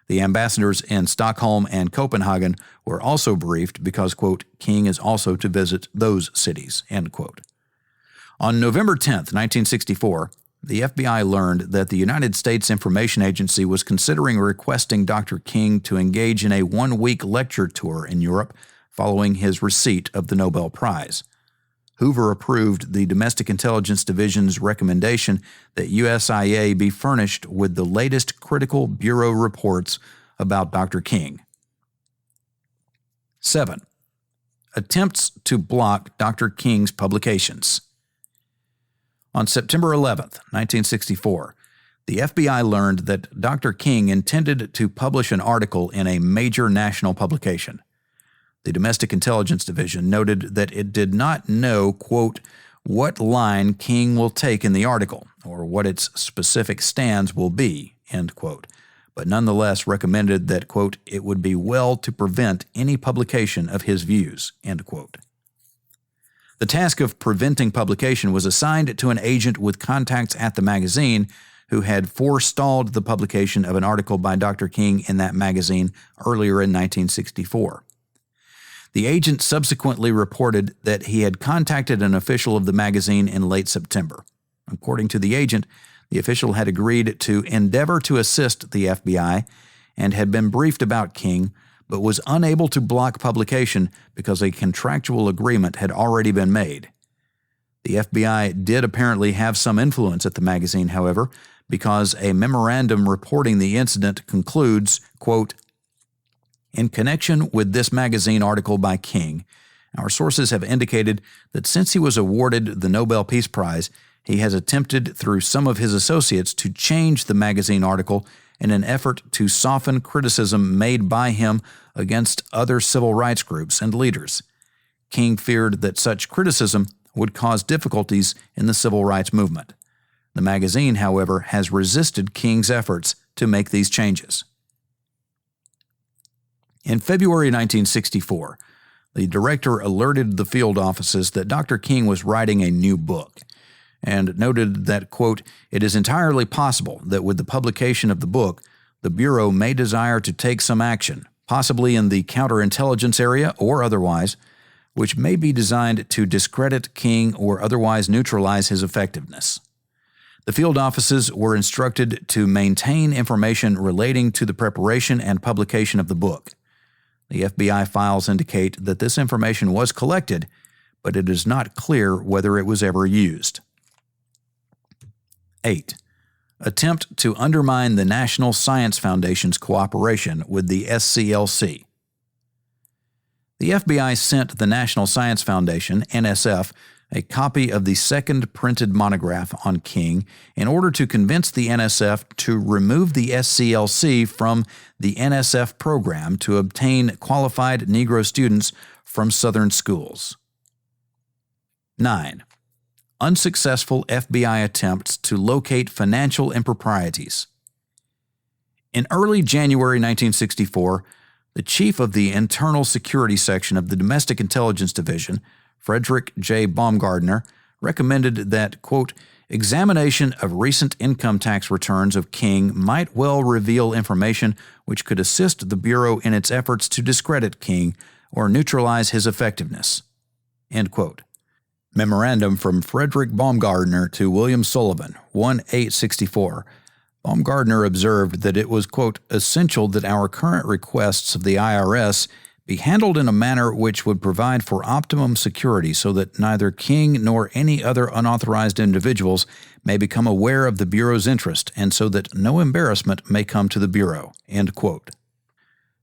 The ambassadors in Stockholm and Copenhagen were also briefed because, quote, "King is also to visit those cities," end quote. On November 10, 1964, the FBI learned that the United States Information Agency was considering requesting Dr. King to engage in a 1-week lecture tour in Europe following his receipt of the Nobel Prize. Hoover approved the Domestic Intelligence Division's recommendation that USIA be furnished with the latest critical Bureau reports about Dr. King. 7. Attempts to block Dr. King's publications. On September 11, 1964, the FBI learned that Dr. King intended to publish an article in a major national publication. The Domestic Intelligence Division noted that it did not know, quote, "what line King will take in the article or what its specific stands will be," end quote, but nonetheless recommended that, quote, "it would be well to prevent any publication of his views," end quote. The task of preventing publication was assigned to an agent with contacts at the magazine who had forestalled the publication of an article by Dr. King in that magazine earlier in 1964. The agent subsequently reported that he had contacted an official of the magazine in late September. According to the agent, the official had agreed to endeavor to assist the FBI and had been briefed about King, but was unable to block publication because a contractual agreement had already been made. The FBI did apparently have some influence at the magazine, however, because a memorandum reporting the incident concludes, quote, In connection with this magazine article by King, our sources have indicated that since he was awarded the Nobel Peace Prize, he has attempted through some of his associates to change the magazine article in an effort to soften criticism made by him against other civil rights groups and leaders. King feared that such criticism would cause difficulties in the civil rights movement. The magazine, however, has resisted King's efforts to make these changes. In February 1964, the director alerted the field offices that Dr. King was writing a new book and noted that, quote, "It is entirely possible that with the publication of the book, the Bureau may desire to take some action, possibly in the counterintelligence area or otherwise, which may be designed to discredit King or otherwise neutralize his effectiveness." The field offices were instructed to maintain information relating to the preparation and publication of the book. The FBI files indicate that this information was collected, but it is not clear whether it was ever used. 8. Attempt to undermine the National Science Foundation's cooperation with the SCLC. The FBI sent the National Science Foundation, NSF, a copy of the second printed monograph on King in order to convince the NSF to remove the SCLC from the NSF program to obtain qualified Negro students from Southern schools. 9. Unsuccessful FBI attempts to locate financial improprieties. In early January 1964, the chief of the Internal Security Section of the Domestic Intelligence Division, Frederick J. Baumgardner, recommended that, quote, "examination of recent income tax returns of King might well reveal information which could assist the Bureau in its efforts to discredit King or neutralize his effectiveness." End quote. Memorandum from Frederick Baumgardner to William Sullivan, 1/8/64. Baumgardner observed that it was, quote, "essential that our current requests of the IRS be handled in a manner which would provide for optimum security so that neither King nor any other unauthorized individuals may become aware of the Bureau's interest and so that no embarrassment may come to the Bureau." End quote.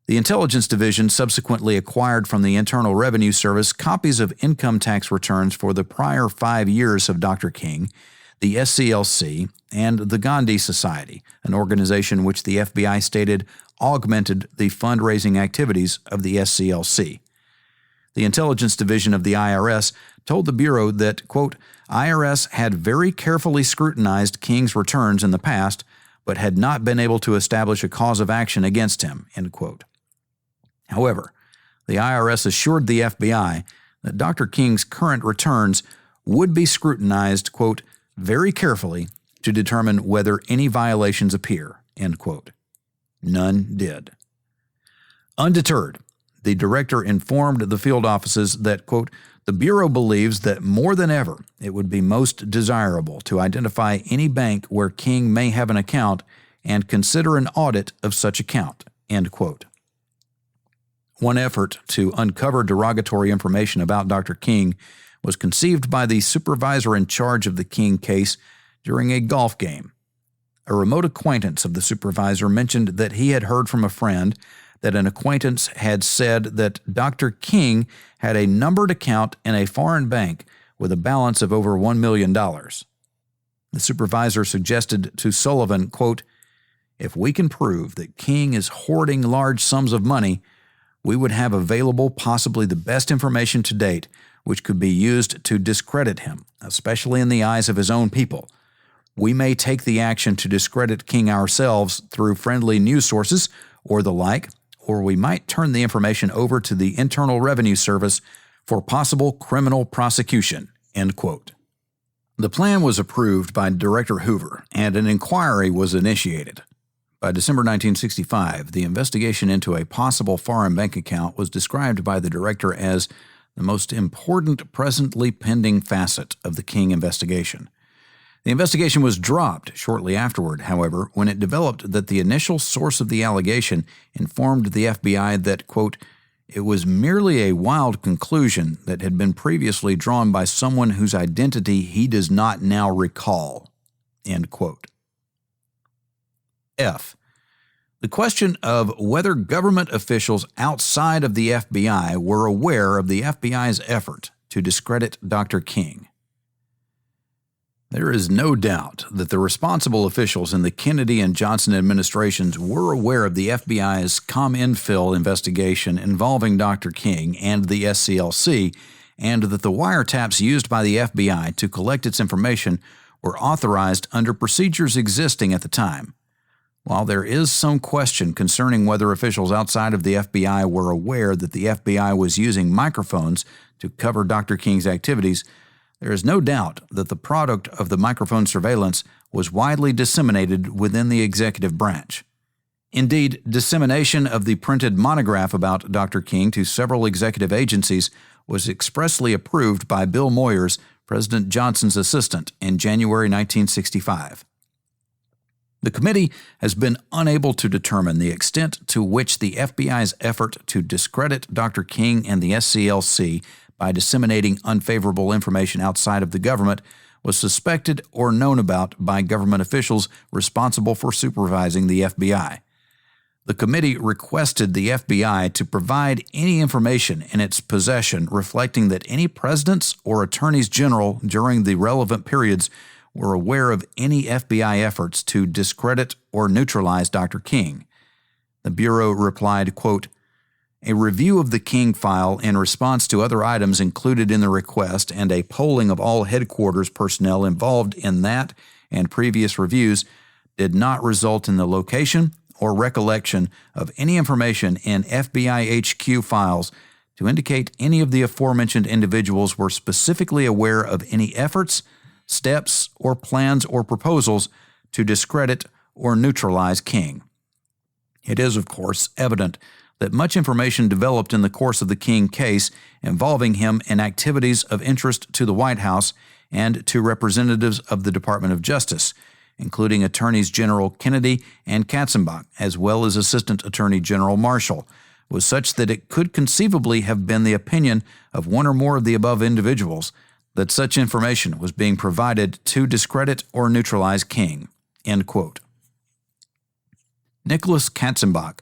The Intelligence Division subsequently acquired from the Internal Revenue Service copies of income tax returns for the prior 5 years of Dr. King, the SCLC, and the Gandhi Society, an organization which the FBI stated augmented the fundraising activities of the SCLC. The Intelligence Division of the IRS told the Bureau that, quote, "IRS had very carefully scrutinized King's returns in the past, but had not been able to establish a cause of action against him." End quote. However, the IRS assured the FBI that Dr. King's current returns would be scrutinized, quote, "very carefully to determine whether any violations appear." End quote. None did. Undeterred, the director informed the field offices that, quote, "the Bureau believes that more than ever it would be most desirable to identify any bank where King may have an account and consider an audit of such account." End quote. One effort to uncover derogatory information about Dr. King was conceived by the supervisor in charge of the King case during a golf game. A remote acquaintance of the supervisor mentioned that he had heard from a friend that an acquaintance had said that Dr. King had a numbered account in a foreign bank with a balance of over $1 million. The supervisor suggested to Sullivan, quote, "if we can prove that King is hoarding large sums of money, we would have available possibly the best information to date which could be used to discredit him, especially in the eyes of his own people. We may take the action to discredit King ourselves through friendly news sources or the like, or we might turn the information over to the Internal Revenue Service for possible criminal prosecution." End quote. The plan was approved by Director Hoover, and an inquiry was initiated. By December 1965, the investigation into a possible foreign bank account was described by the director as the most important presently pending facet of the King investigation. The investigation was dropped shortly afterward, however, when it developed that the initial source of the allegation informed the FBI that, quote, "it was merely a wild conclusion that had been previously drawn by someone whose identity he does not now recall." End quote. F. The question of whether government officials outside of the FBI were aware of the FBI's effort to discredit Dr. King. There is no doubt that the responsible officials in the Kennedy and Johnson administrations were aware of the FBI's ComInfil investigation involving Dr. King and the SCLC, and that the wiretaps used by the FBI to collect its information were authorized under procedures existing at the time. While there is some question concerning whether officials outside of the FBI were aware that the FBI was using microphones to cover Dr. King's activities, there is no doubt that the product of the microphone surveillance was widely disseminated within the executive branch. Indeed, dissemination of the printed monograph about Dr. King to several executive agencies was expressly approved by Bill Moyers, President Johnson's assistant, in January 1965. The committee has been unable to determine the extent to which the FBI's effort to discredit Dr. King and the SCLC by disseminating unfavorable information outside of the government was suspected or known about by government officials responsible for supervising the FBI. The committee requested the FBI to provide any information in its possession reflecting that any presidents or attorneys general during the relevant periods were aware of any FBI efforts to discredit or neutralize Dr. King. The Bureau replied, quote, "A review of the King file in response to other items included in the request and a polling of all headquarters personnel involved in that and previous reviews did not result in the location or recollection of any information in FBI HQ files to indicate any of the aforementioned individuals were specifically aware of any efforts, steps, or plans or proposals to discredit or neutralize King." It is, of course, evident that much information developed in the course of the King case involving him in activities of interest to the White House and to representatives of the Department of Justice, including Attorneys General Kennedy and Katzenbach, as well as Assistant Attorney General Marshall, was such that it could conceivably have been the opinion of one or more of the above individuals that such information was being provided to discredit or neutralize King. End quote. Nicholas Katzenbach,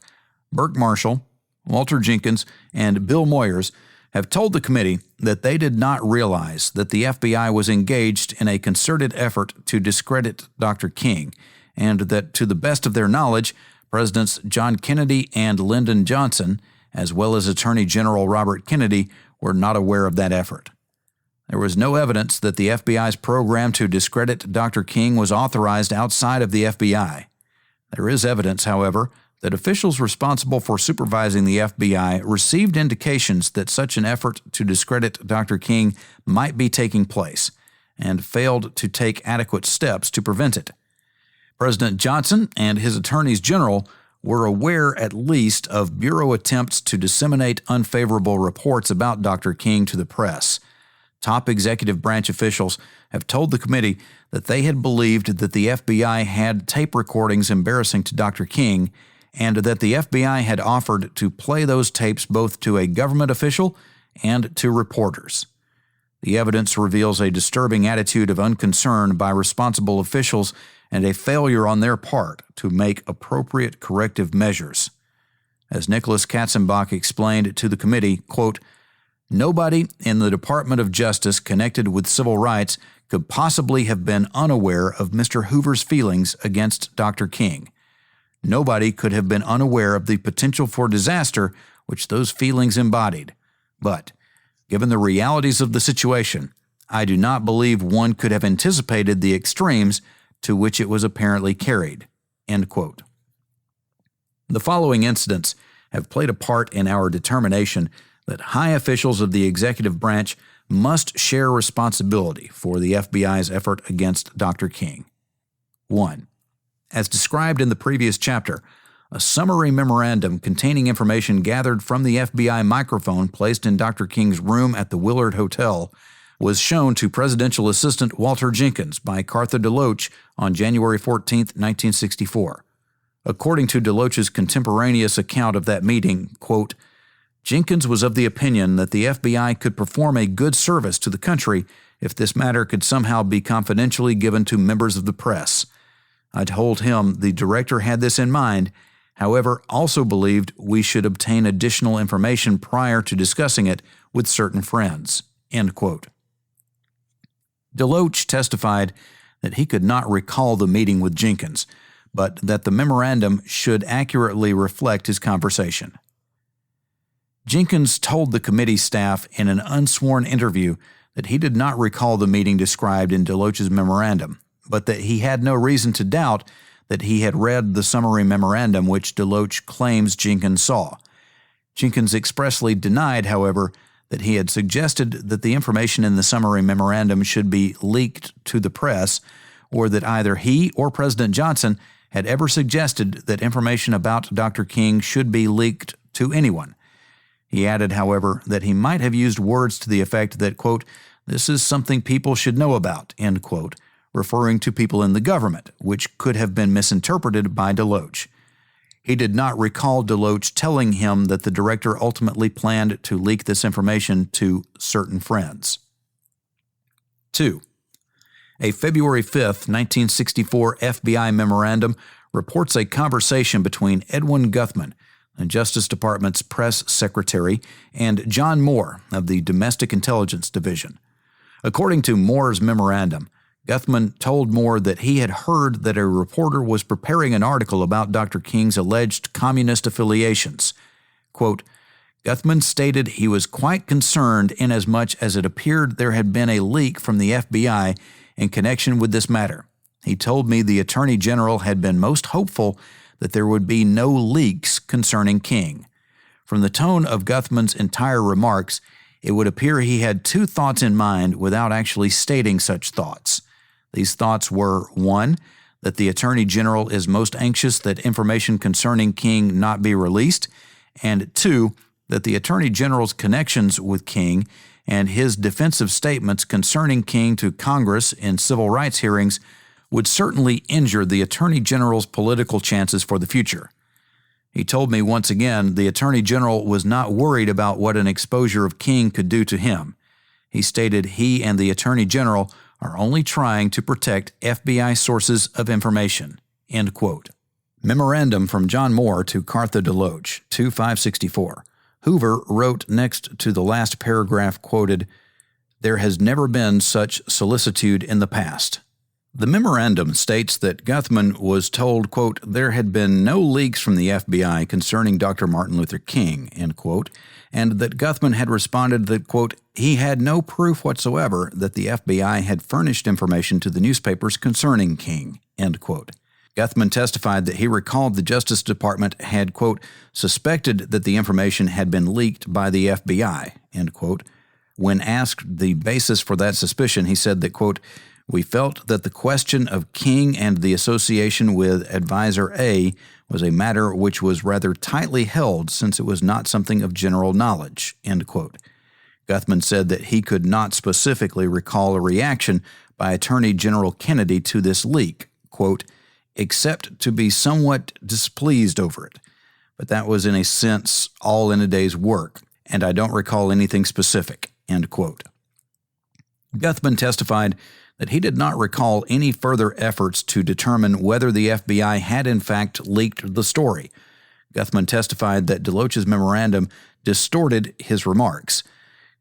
Burke Marshall, Walter Jenkins, and Bill Moyers have told the committee that they did not realize that the FBI was engaged in a concerted effort to discredit Dr. King, and that to the best of their knowledge, Presidents John Kennedy and Lyndon Johnson, as well as Attorney General Robert Kennedy, were not aware of that effort. There was no evidence that the FBI's program to discredit Dr. King was authorized outside of the FBI. There is evidence, however, that officials responsible for supervising the FBI received indications that such an effort to discredit Dr. King might be taking place and failed to take adequate steps to prevent it. President Johnson and his attorneys general were aware at least of Bureau attempts to disseminate unfavorable reports about Dr. King to the press. Top executive branch officials have told the committee that they had believed that the FBI had tape recordings embarrassing to Dr. King, and that the FBI had offered to play those tapes both to a government official and to reporters. The evidence reveals a disturbing attitude of unconcern by responsible officials and a failure on their part to make appropriate corrective measures. As Nicholas Katzenbach explained to the committee, quote, "Nobody in the Department of Justice connected with civil rights could possibly have been unaware of Mr. Hoover's feelings against Dr. King. Nobody could have been unaware of the potential for disaster which those feelings embodied. But, given the realities of the situation, I do not believe one could have anticipated the extremes to which it was apparently carried." End quote. The following incidents have played a part in our determination that high officials of the executive branch must share responsibility for the FBI's effort against Dr. King. 1. As described in the previous chapter, a summary memorandum containing information gathered from the FBI microphone placed in Dr. King's room at the Willard Hotel was shown to Presidential Assistant Walter Jenkins by Cartha DeLoach on January 14, 1964. According to DeLoach's contemporaneous account of that meeting, quote, "Jenkins was of the opinion that the FBI could perform a good service to the country if this matter could somehow be confidentially given to members of the press. I told him the director had this in mind. however, also believed we should obtain additional information prior to discussing it with certain friends." End quote. DeLoach testified that he could not recall the meeting with Jenkins, but that the memorandum should accurately reflect his conversation. Jenkins told the committee staff in an unsworn interview that he did not recall the meeting described in DeLoach's memorandum, but that he had no reason to doubt that he had read the summary memorandum which DeLoach claims Jenkins saw. Jenkins expressly denied, however, that he had suggested that the information in the summary memorandum should be leaked to the press, or that either he or President Johnson had ever suggested that information about Dr. King should be leaked to anyone. He added, however, that he might have used words to the effect that, quote, "This is something people should know about," end quote, referring to people in the government, which could have been misinterpreted by DeLoach. He did not recall DeLoach telling him that the director ultimately planned to leak this information to certain friends. 2. A February 5, 1964 FBI memorandum reports a conversation between Edwin Guthman, the Justice Department's press secretary, and John Moore of the Domestic Intelligence Division. According to Moore's memorandum, Guthman told Moore that he had heard that a reporter was preparing an article about Dr. King's alleged communist affiliations. Quote, Guthman stated he was quite concerned inasmuch as it appeared there had been a leak from the FBI in connection with this matter. He told me the Attorney General had been most hopeful that there would be no leaks concerning King. From the tone of Guthman's entire remarks, it would appear he had two thoughts in mind without actually stating such thoughts. These thoughts were, 1, that the Attorney General is most anxious that information concerning King not be released, and 2, that the Attorney General's connections with King and his defensive statements concerning King to Congress in civil rights hearings would certainly injure the Attorney General's political chances for the future. He told me once again the Attorney General was not worried about what an exposure of King could do to him. He stated he and the Attorney General are only trying to protect FBI sources of information. End quote. Memorandum from John Moore to Cartha DeLoach, 2/564. Hoover wrote next to the last paragraph quoted, "There has never been such solicitude in the past." The memorandum states that Guthman was told, quote, there had been no leaks from the FBI concerning Dr. Martin Luther King, end quote, and that Guthman had responded that, quote, he had no proof whatsoever that the FBI had furnished information to the newspapers concerning King, end quote. Guthman testified that he recalled the Justice Department had, quote, suspected that the information had been leaked by the FBI, end quote. When asked the basis for that suspicion, he said that, quote, we felt that the question of King and the association with Advisor A was a matter which was rather tightly held since it was not something of general knowledge, end quote. Guthman said that he could not specifically recall a reaction by Attorney General Kennedy to this leak, quote, except to be somewhat displeased over it. But that was in a sense all in a day's work, and I don't recall anything specific, end quote. Guthman testified that he did not recall any further efforts to determine whether the FBI had in fact leaked the story. Guthman testified that DeLoach's memorandum distorted his remarks.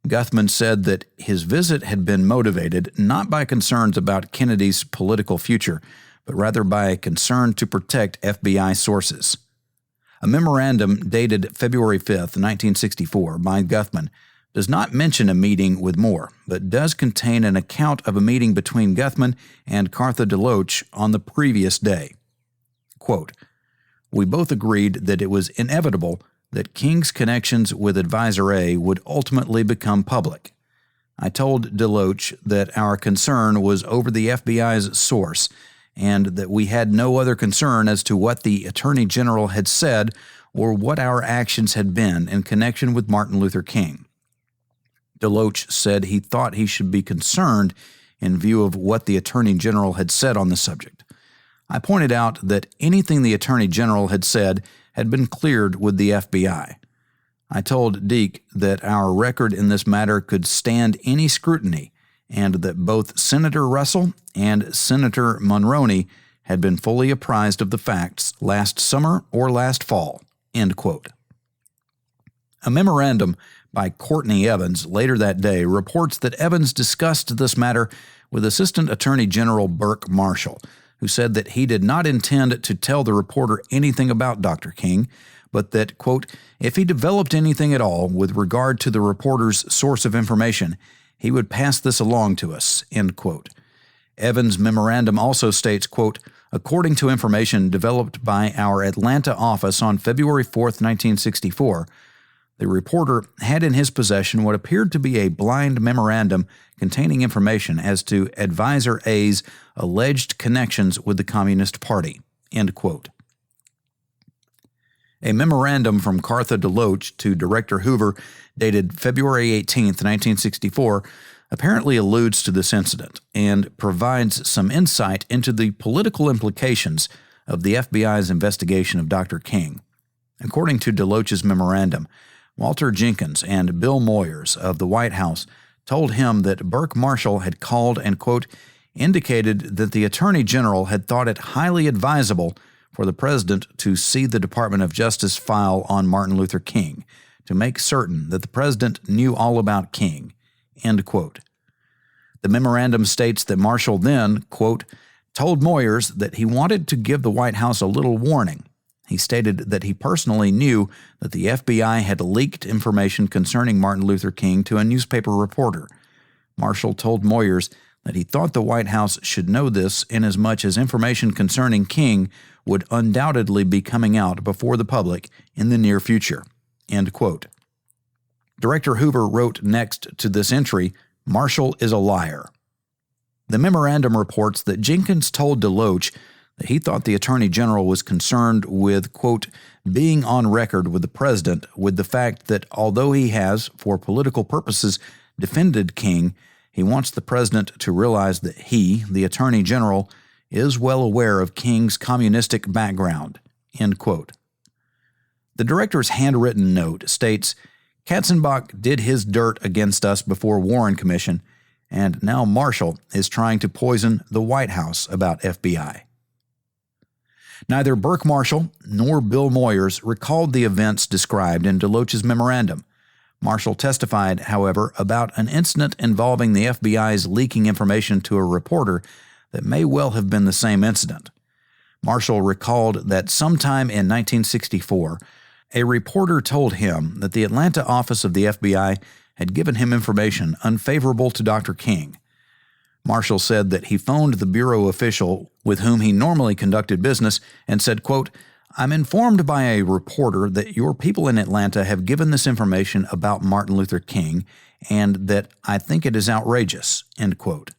Guthman said that his visit had been motivated not by concerns about Kennedy's political future, but rather by a concern to protect FBI sources. A memorandum dated February 5, 1964, by Guthman does not mention a meeting with Moore, but does contain an account of a meeting between Guthman and Cartha DeLoach on the previous day. Quote, we both agreed that it was inevitable that King's connections with Advisor A would ultimately become public. I told DeLoach that our concern was over the FBI's source and that we had no other concern as to what the Attorney General had said or what our actions had been in connection with Martin Luther King. DeLoach said he thought he should be concerned in view of what the Attorney General had said on the subject. I pointed out that anything the Attorney General had said had been cleared with the FBI. I told Deke that our record in this matter could stand any scrutiny and that both Senator Russell and Senator Mulroney had been fully apprised of the facts last summer or last fall." End quote. A memorandum by Courtney Evans later that day reports that Evans discussed this matter with Assistant Attorney General Burke Marshall, who said that he did not intend to tell the reporter anything about Dr. King, but that, quote, if he developed anything at all with regard to the reporter's source of information, he would pass this along to us, end quote. Evans' memorandum also states, quote, according to information developed by our Atlanta office on February 4, 1964, the reporter had in his possession what appeared to be a blind memorandum containing information as to Advisor A's alleged connections with the Communist Party, end quote. A memorandum from Cartha DeLoach to Director Hoover dated February 18, 1964, apparently alludes to this incident and provides some insight into the political implications of the FBI's investigation of Dr. King. According to DeLoach's memorandum, Walter Jenkins and Bill Moyers of the White House told him that Burke Marshall had called and, quote, indicated that the Attorney General had thought it highly advisable for the President to see the Department of Justice file on Martin Luther King to make certain that the President knew all about King, end quote. The memorandum states that Marshall then, quote, told Moyers that he wanted to give the White House a little warning. He stated that he personally knew that the FBI had leaked information concerning Martin Luther King to a newspaper reporter. Marshall told Moyers that he thought the White House should know this inasmuch as information concerning King would undoubtedly be coming out before the public in the near future, end quote. Director Hoover wrote next to this entry, Marshall is a liar. The memorandum reports that Jenkins told DeLoach that he thought the Attorney General was concerned with, quote, being on record with the President with the fact that although he has, for political purposes, defended King, he wants the President to realize that he, the Attorney General, is well aware of King's communistic background, end quote. The director's handwritten note states, Katzenbach did his dirt against us before Warren Commission, and now Marshall is trying to poison the White House about FBI. Neither Burke Marshall nor Bill Moyers recalled the events described in DeLoach's memorandum. Marshall testified, however, about an incident involving the FBI's leaking information to a reporter that may well have been the same incident. Marshall recalled that sometime in 1964, a reporter told him that the Atlanta office of the FBI had given him information unfavorable to Dr. King. Marshall said that he phoned the bureau official with whom he normally conducted business and said, quote, I'm informed by a reporter that your people in Atlanta have given this information about Martin Luther King and that I think it is outrageous, end quote.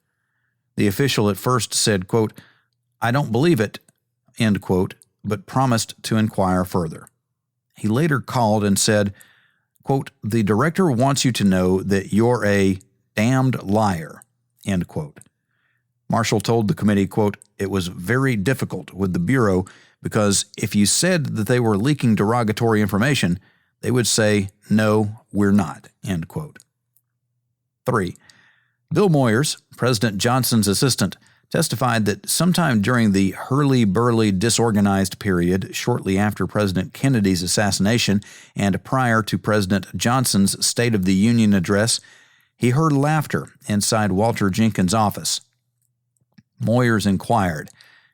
The official at first said, quote, I don't believe it, end quote, but promised to inquire further. He later called and said, quote, the director wants you to know that you're a damned liar, end quote. Marshall told the committee, quote, it was very difficult with the Bureau because if you said that they were leaking derogatory information, they would say, no, we're not, end quote. 3. Bill Moyers, President Johnson's assistant, testified that sometime during the hurly-burly disorganized period shortly after President Kennedy's assassination and prior to President Johnson's State of the Union address, he heard laughter inside Walter Jenkins' office. Moyers inquired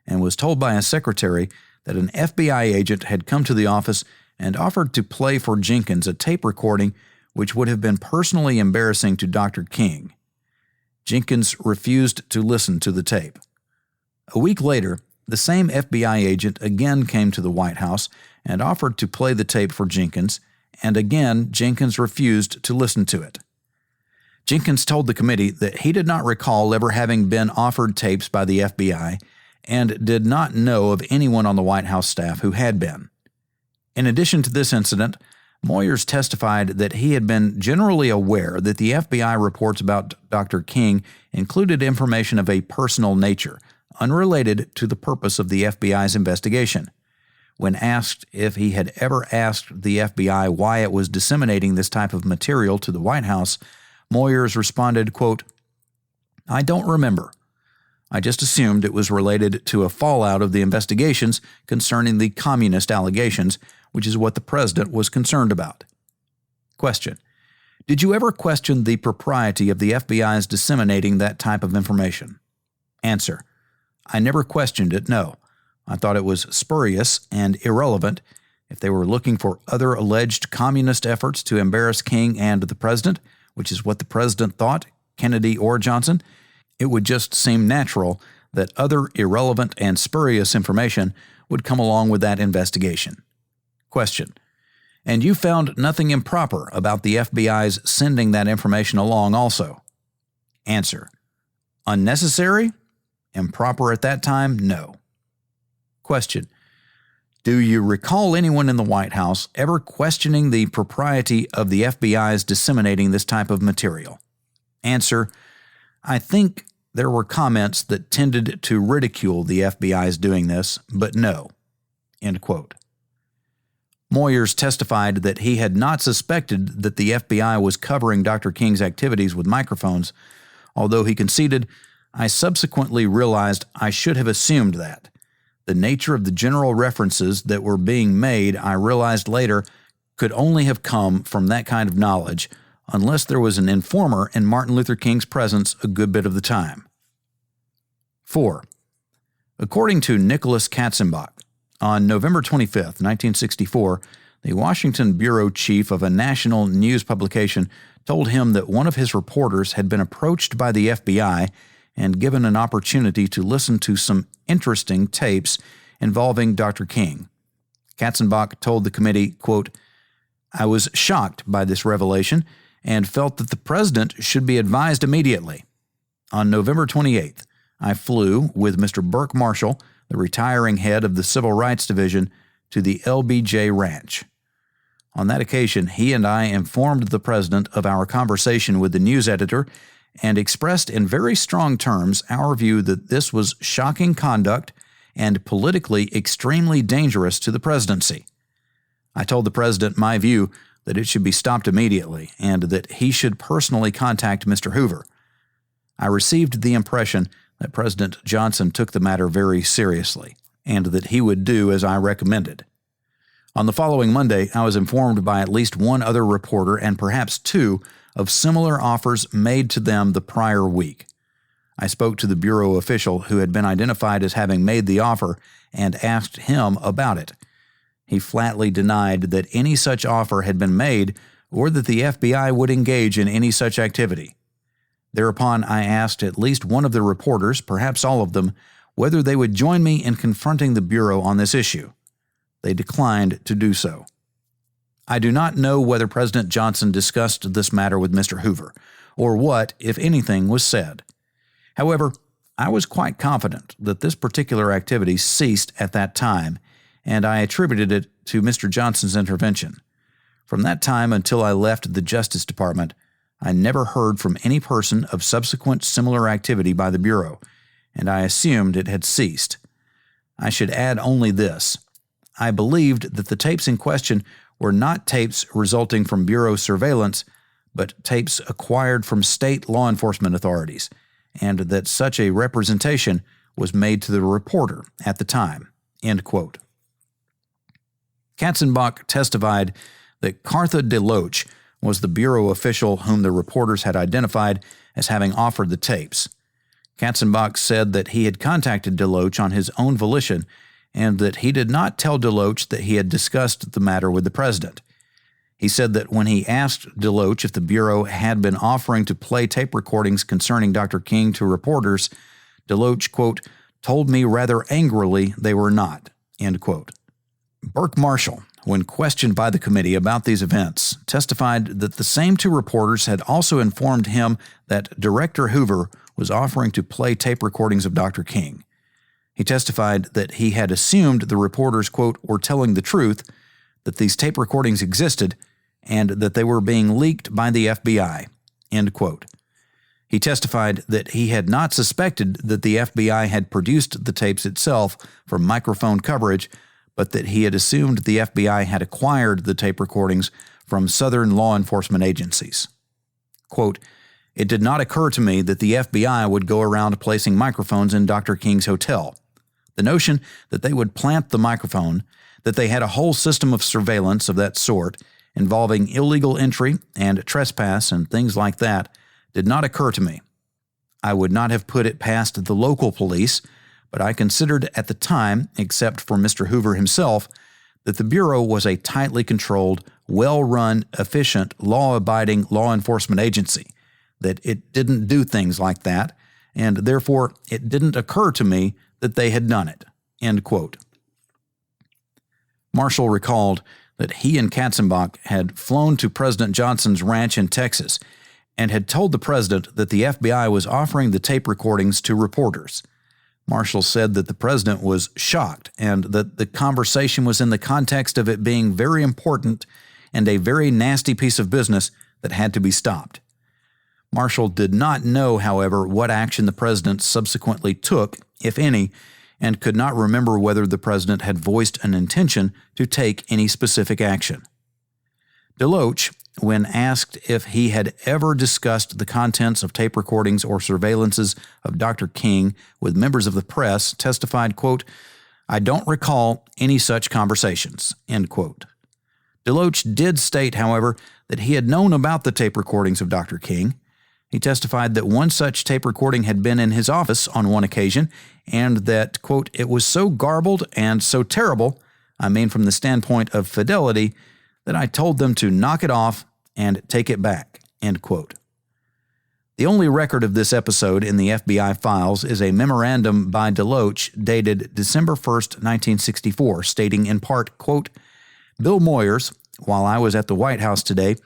and was told by a secretary that an FBI agent had come to the office and offered to play for Jenkins a tape recording which would have been personally embarrassing to Dr. King. Jenkins refused to listen to the tape. A week later, the same FBI agent again came to the White House and offered to play the tape for Jenkins, and again Jenkins refused to listen to it. Jenkins told the committee that he did not recall ever having been offered tapes by the FBI and did not know of anyone on the White House staff who had been. In addition to this incident, Moyers testified that he had been generally aware that the FBI reports about Dr. King included information of a personal nature, unrelated to the purpose of the FBI's investigation. When asked if he had ever asked the FBI why it was disseminating this type of material to the White House, Moyers responded, quote, I don't remember. I just assumed it was related to a fallout of the investigations concerning the communist allegations, which is what the president was concerned about. Question: did you ever question the propriety of the FBI's disseminating that type of information? Answer: I never questioned it, no. I thought it was spurious and irrelevant. If they were looking for other alleged communist efforts to embarrass King and the president, which is what the president thought, Kennedy or Johnson, it would just seem natural that other irrelevant and spurious information would come along with that investigation. Question: and you found nothing improper about the FBI's sending that information along also? Answer: unnecessary? Improper at that time? No. Question: do you recall anyone in the White House ever questioning the propriety of the FBI's disseminating this type of material? Answer: I think there were comments that tended to ridicule the FBI's doing this, but no. End quote. Moyers testified that he had not suspected that the FBI was covering Dr. King's activities with microphones, although he conceded, I subsequently realized I should have assumed that. The nature of the general references that were being made, I realized later, could only have come from that kind of knowledge, unless there was an informer in Martin Luther King's presence a good bit of the time. 4. According to Nicholas Katzenbach, on November 25, 1964, the Washington bureau chief of a national news publication told him that one of his reporters had been approached by the FBI and given an opportunity to listen to some interesting tapes involving Dr. King. Katzenbach told the committee, quote, I was shocked by this revelation and felt that the president should be advised immediately. On November 28th, I flew with Mr. Burke Marshall, the retiring head of the Civil Rights Division, to the LBJ Ranch. On that occasion, he and I informed the president of our conversation with the news editor and expressed in very strong terms our view that this was shocking conduct and politically extremely dangerous to the presidency. I told the president my view that it should be stopped immediately and that he should personally contact Mr. Hoover. I received the impression that President Johnson took the matter very seriously and that he would do as I recommended. On the following Monday, I was informed by at least one other reporter and perhaps two of similar offers made to them the prior week. I spoke to the bureau official who had been identified as having made the offer and asked him about it. He flatly denied that any such offer had been made or that the FBI would engage in any such activity. Thereupon, I asked at least one of the reporters, perhaps all of them, whether they would join me in confronting the Bureau on this issue. They declined to do so. I do not know whether President Johnson discussed this matter with Mr. Hoover, or what, if anything, was said. However, I was quite confident that this particular activity ceased at that time, and I attributed it to Mr. Johnson's intervention. From that time until I left the Justice Department, I never heard from any person of subsequent similar activity by the Bureau, and I assumed it had ceased. I should add only this. I believed that the tapes in question were not tapes resulting from Bureau surveillance, but tapes acquired from state law enforcement authorities, and that such a representation was made to the reporter at the time." End quote. Katzenbach testified that Cartha DeLoach was the Bureau official whom the reporters had identified as having offered the tapes. Katzenbach said that he had contacted DeLoach on his own volition and that he did not tell DeLoach that he had discussed the matter with the president. He said that when he asked DeLoach if the Bureau had been offering to play tape recordings concerning Dr. King to reporters, DeLoach, quote, told me rather angrily they were not, end quote. Burke Marshall, when questioned by the committee about these events, testified that the same two reporters had also informed him that Director Hoover was offering to play tape recordings of Dr. King. He testified that he had assumed the reporters, quote, were telling the truth, that these tape recordings existed, and that they were being leaked by the FBI, end quote. He testified that he had not suspected that the FBI had produced the tapes itself for microphone coverage, but that he had assumed the FBI had acquired the tape recordings from Southern law enforcement agencies. Quote, It did not occur to me that the FBI would go around placing microphones in Dr. King's hotel. The notion that they would plant the microphone, that they had a whole system of surveillance of that sort, involving illegal entry and trespass and things like that, did not occur to me. I would not have put it past the local police, but I considered at the time, except for Mr. Hoover himself, that the Bureau was a tightly controlled, well-run, efficient, law-abiding law enforcement agency, that it didn't do things like that, and therefore it didn't occur to me that they had done it." End quote. Marshall recalled that he and Katzenbach had flown to President Johnson's ranch in Texas and had told the president that the FBI was offering the tape recordings to reporters. Marshall said that the president was shocked and that the conversation was in the context of it being very important and a very nasty piece of business that had to be stopped. Marshall did not know, however, what action the president subsequently took, if any, and could not remember whether the president had voiced an intention to take any specific action. DeLoach, when asked if he had ever discussed the contents of tape recordings or surveillances of Dr. King with members of the press, testified, quote, "I don't recall any such conversations," end quote. DeLoach did state, however, that he had known about the tape recordings of Dr. King. He testified that one such tape recording had been in his office on one occasion, and that, quote, "it was so garbled and so terrible, I mean from the standpoint of fidelity, that I told them to knock it off and take it back," end quote. The only record of this episode in the FBI files is a memorandum by DeLoach dated December 1st, 1964, stating in part, quote, "Bill Moyers, while I was at the White House today,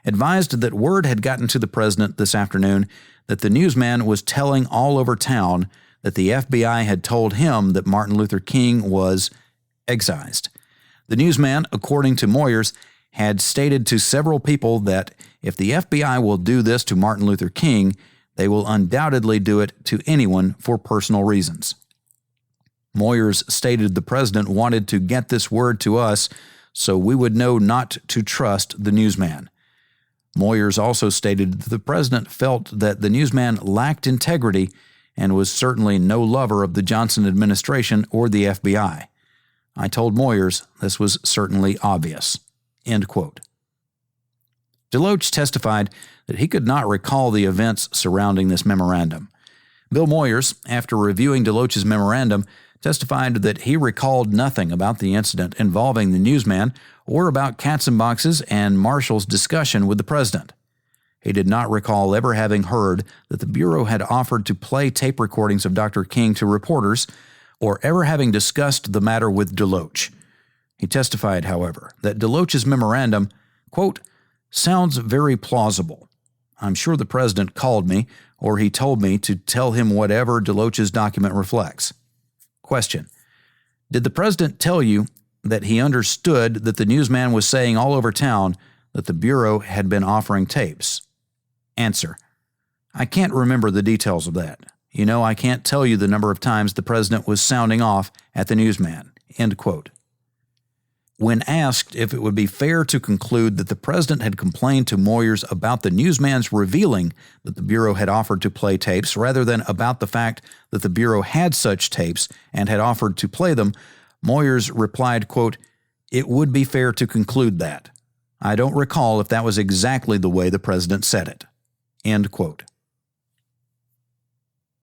advised that word had gotten to the president this afternoon that the newsman was telling all over town that the FBI had told him that Martin Luther King was excised. The newsman, according to Moyers, had stated to several people that if the FBI will do this to Martin Luther King, they will undoubtedly do it to anyone for personal reasons. Moyers stated the president wanted to get this word to us so we would know not to trust the newsman. Moyers also stated that the president felt that the newsman lacked integrity and was certainly no lover of the Johnson administration or the FBI. I told Moyers this was certainly obvious." End quote. DeLoach testified that he could not recall the events surrounding this memorandum. Bill Moyers, after reviewing DeLoach's memorandum, testified that he recalled nothing about the incident involving the newsman or about Katzenbach's and Marshall's discussion with the president. He did not recall ever having heard that the Bureau had offered to play tape recordings of Dr. King to reporters or ever having discussed the matter with DeLoach. He testified, however, that DeLoach's memorandum, quote, "sounds very plausible. I'm sure the president called me or he told me to tell him whatever DeLoach's document reflects." Question: did the president tell you that he understood that the newsman was saying all over town that the Bureau had been offering tapes? Answer: I can't remember the details of that. You know, I can't tell you the number of times the president was sounding off at the newsman. End quote. When asked if it would be fair to conclude that the president had complained to Moyers about the newsman's revealing that the Bureau had offered to play tapes rather than about the fact that the Bureau had such tapes and had offered to play them, Moyers replied, quote, "It would be fair to conclude that. I don't recall if that was exactly the way the president said it." End quote.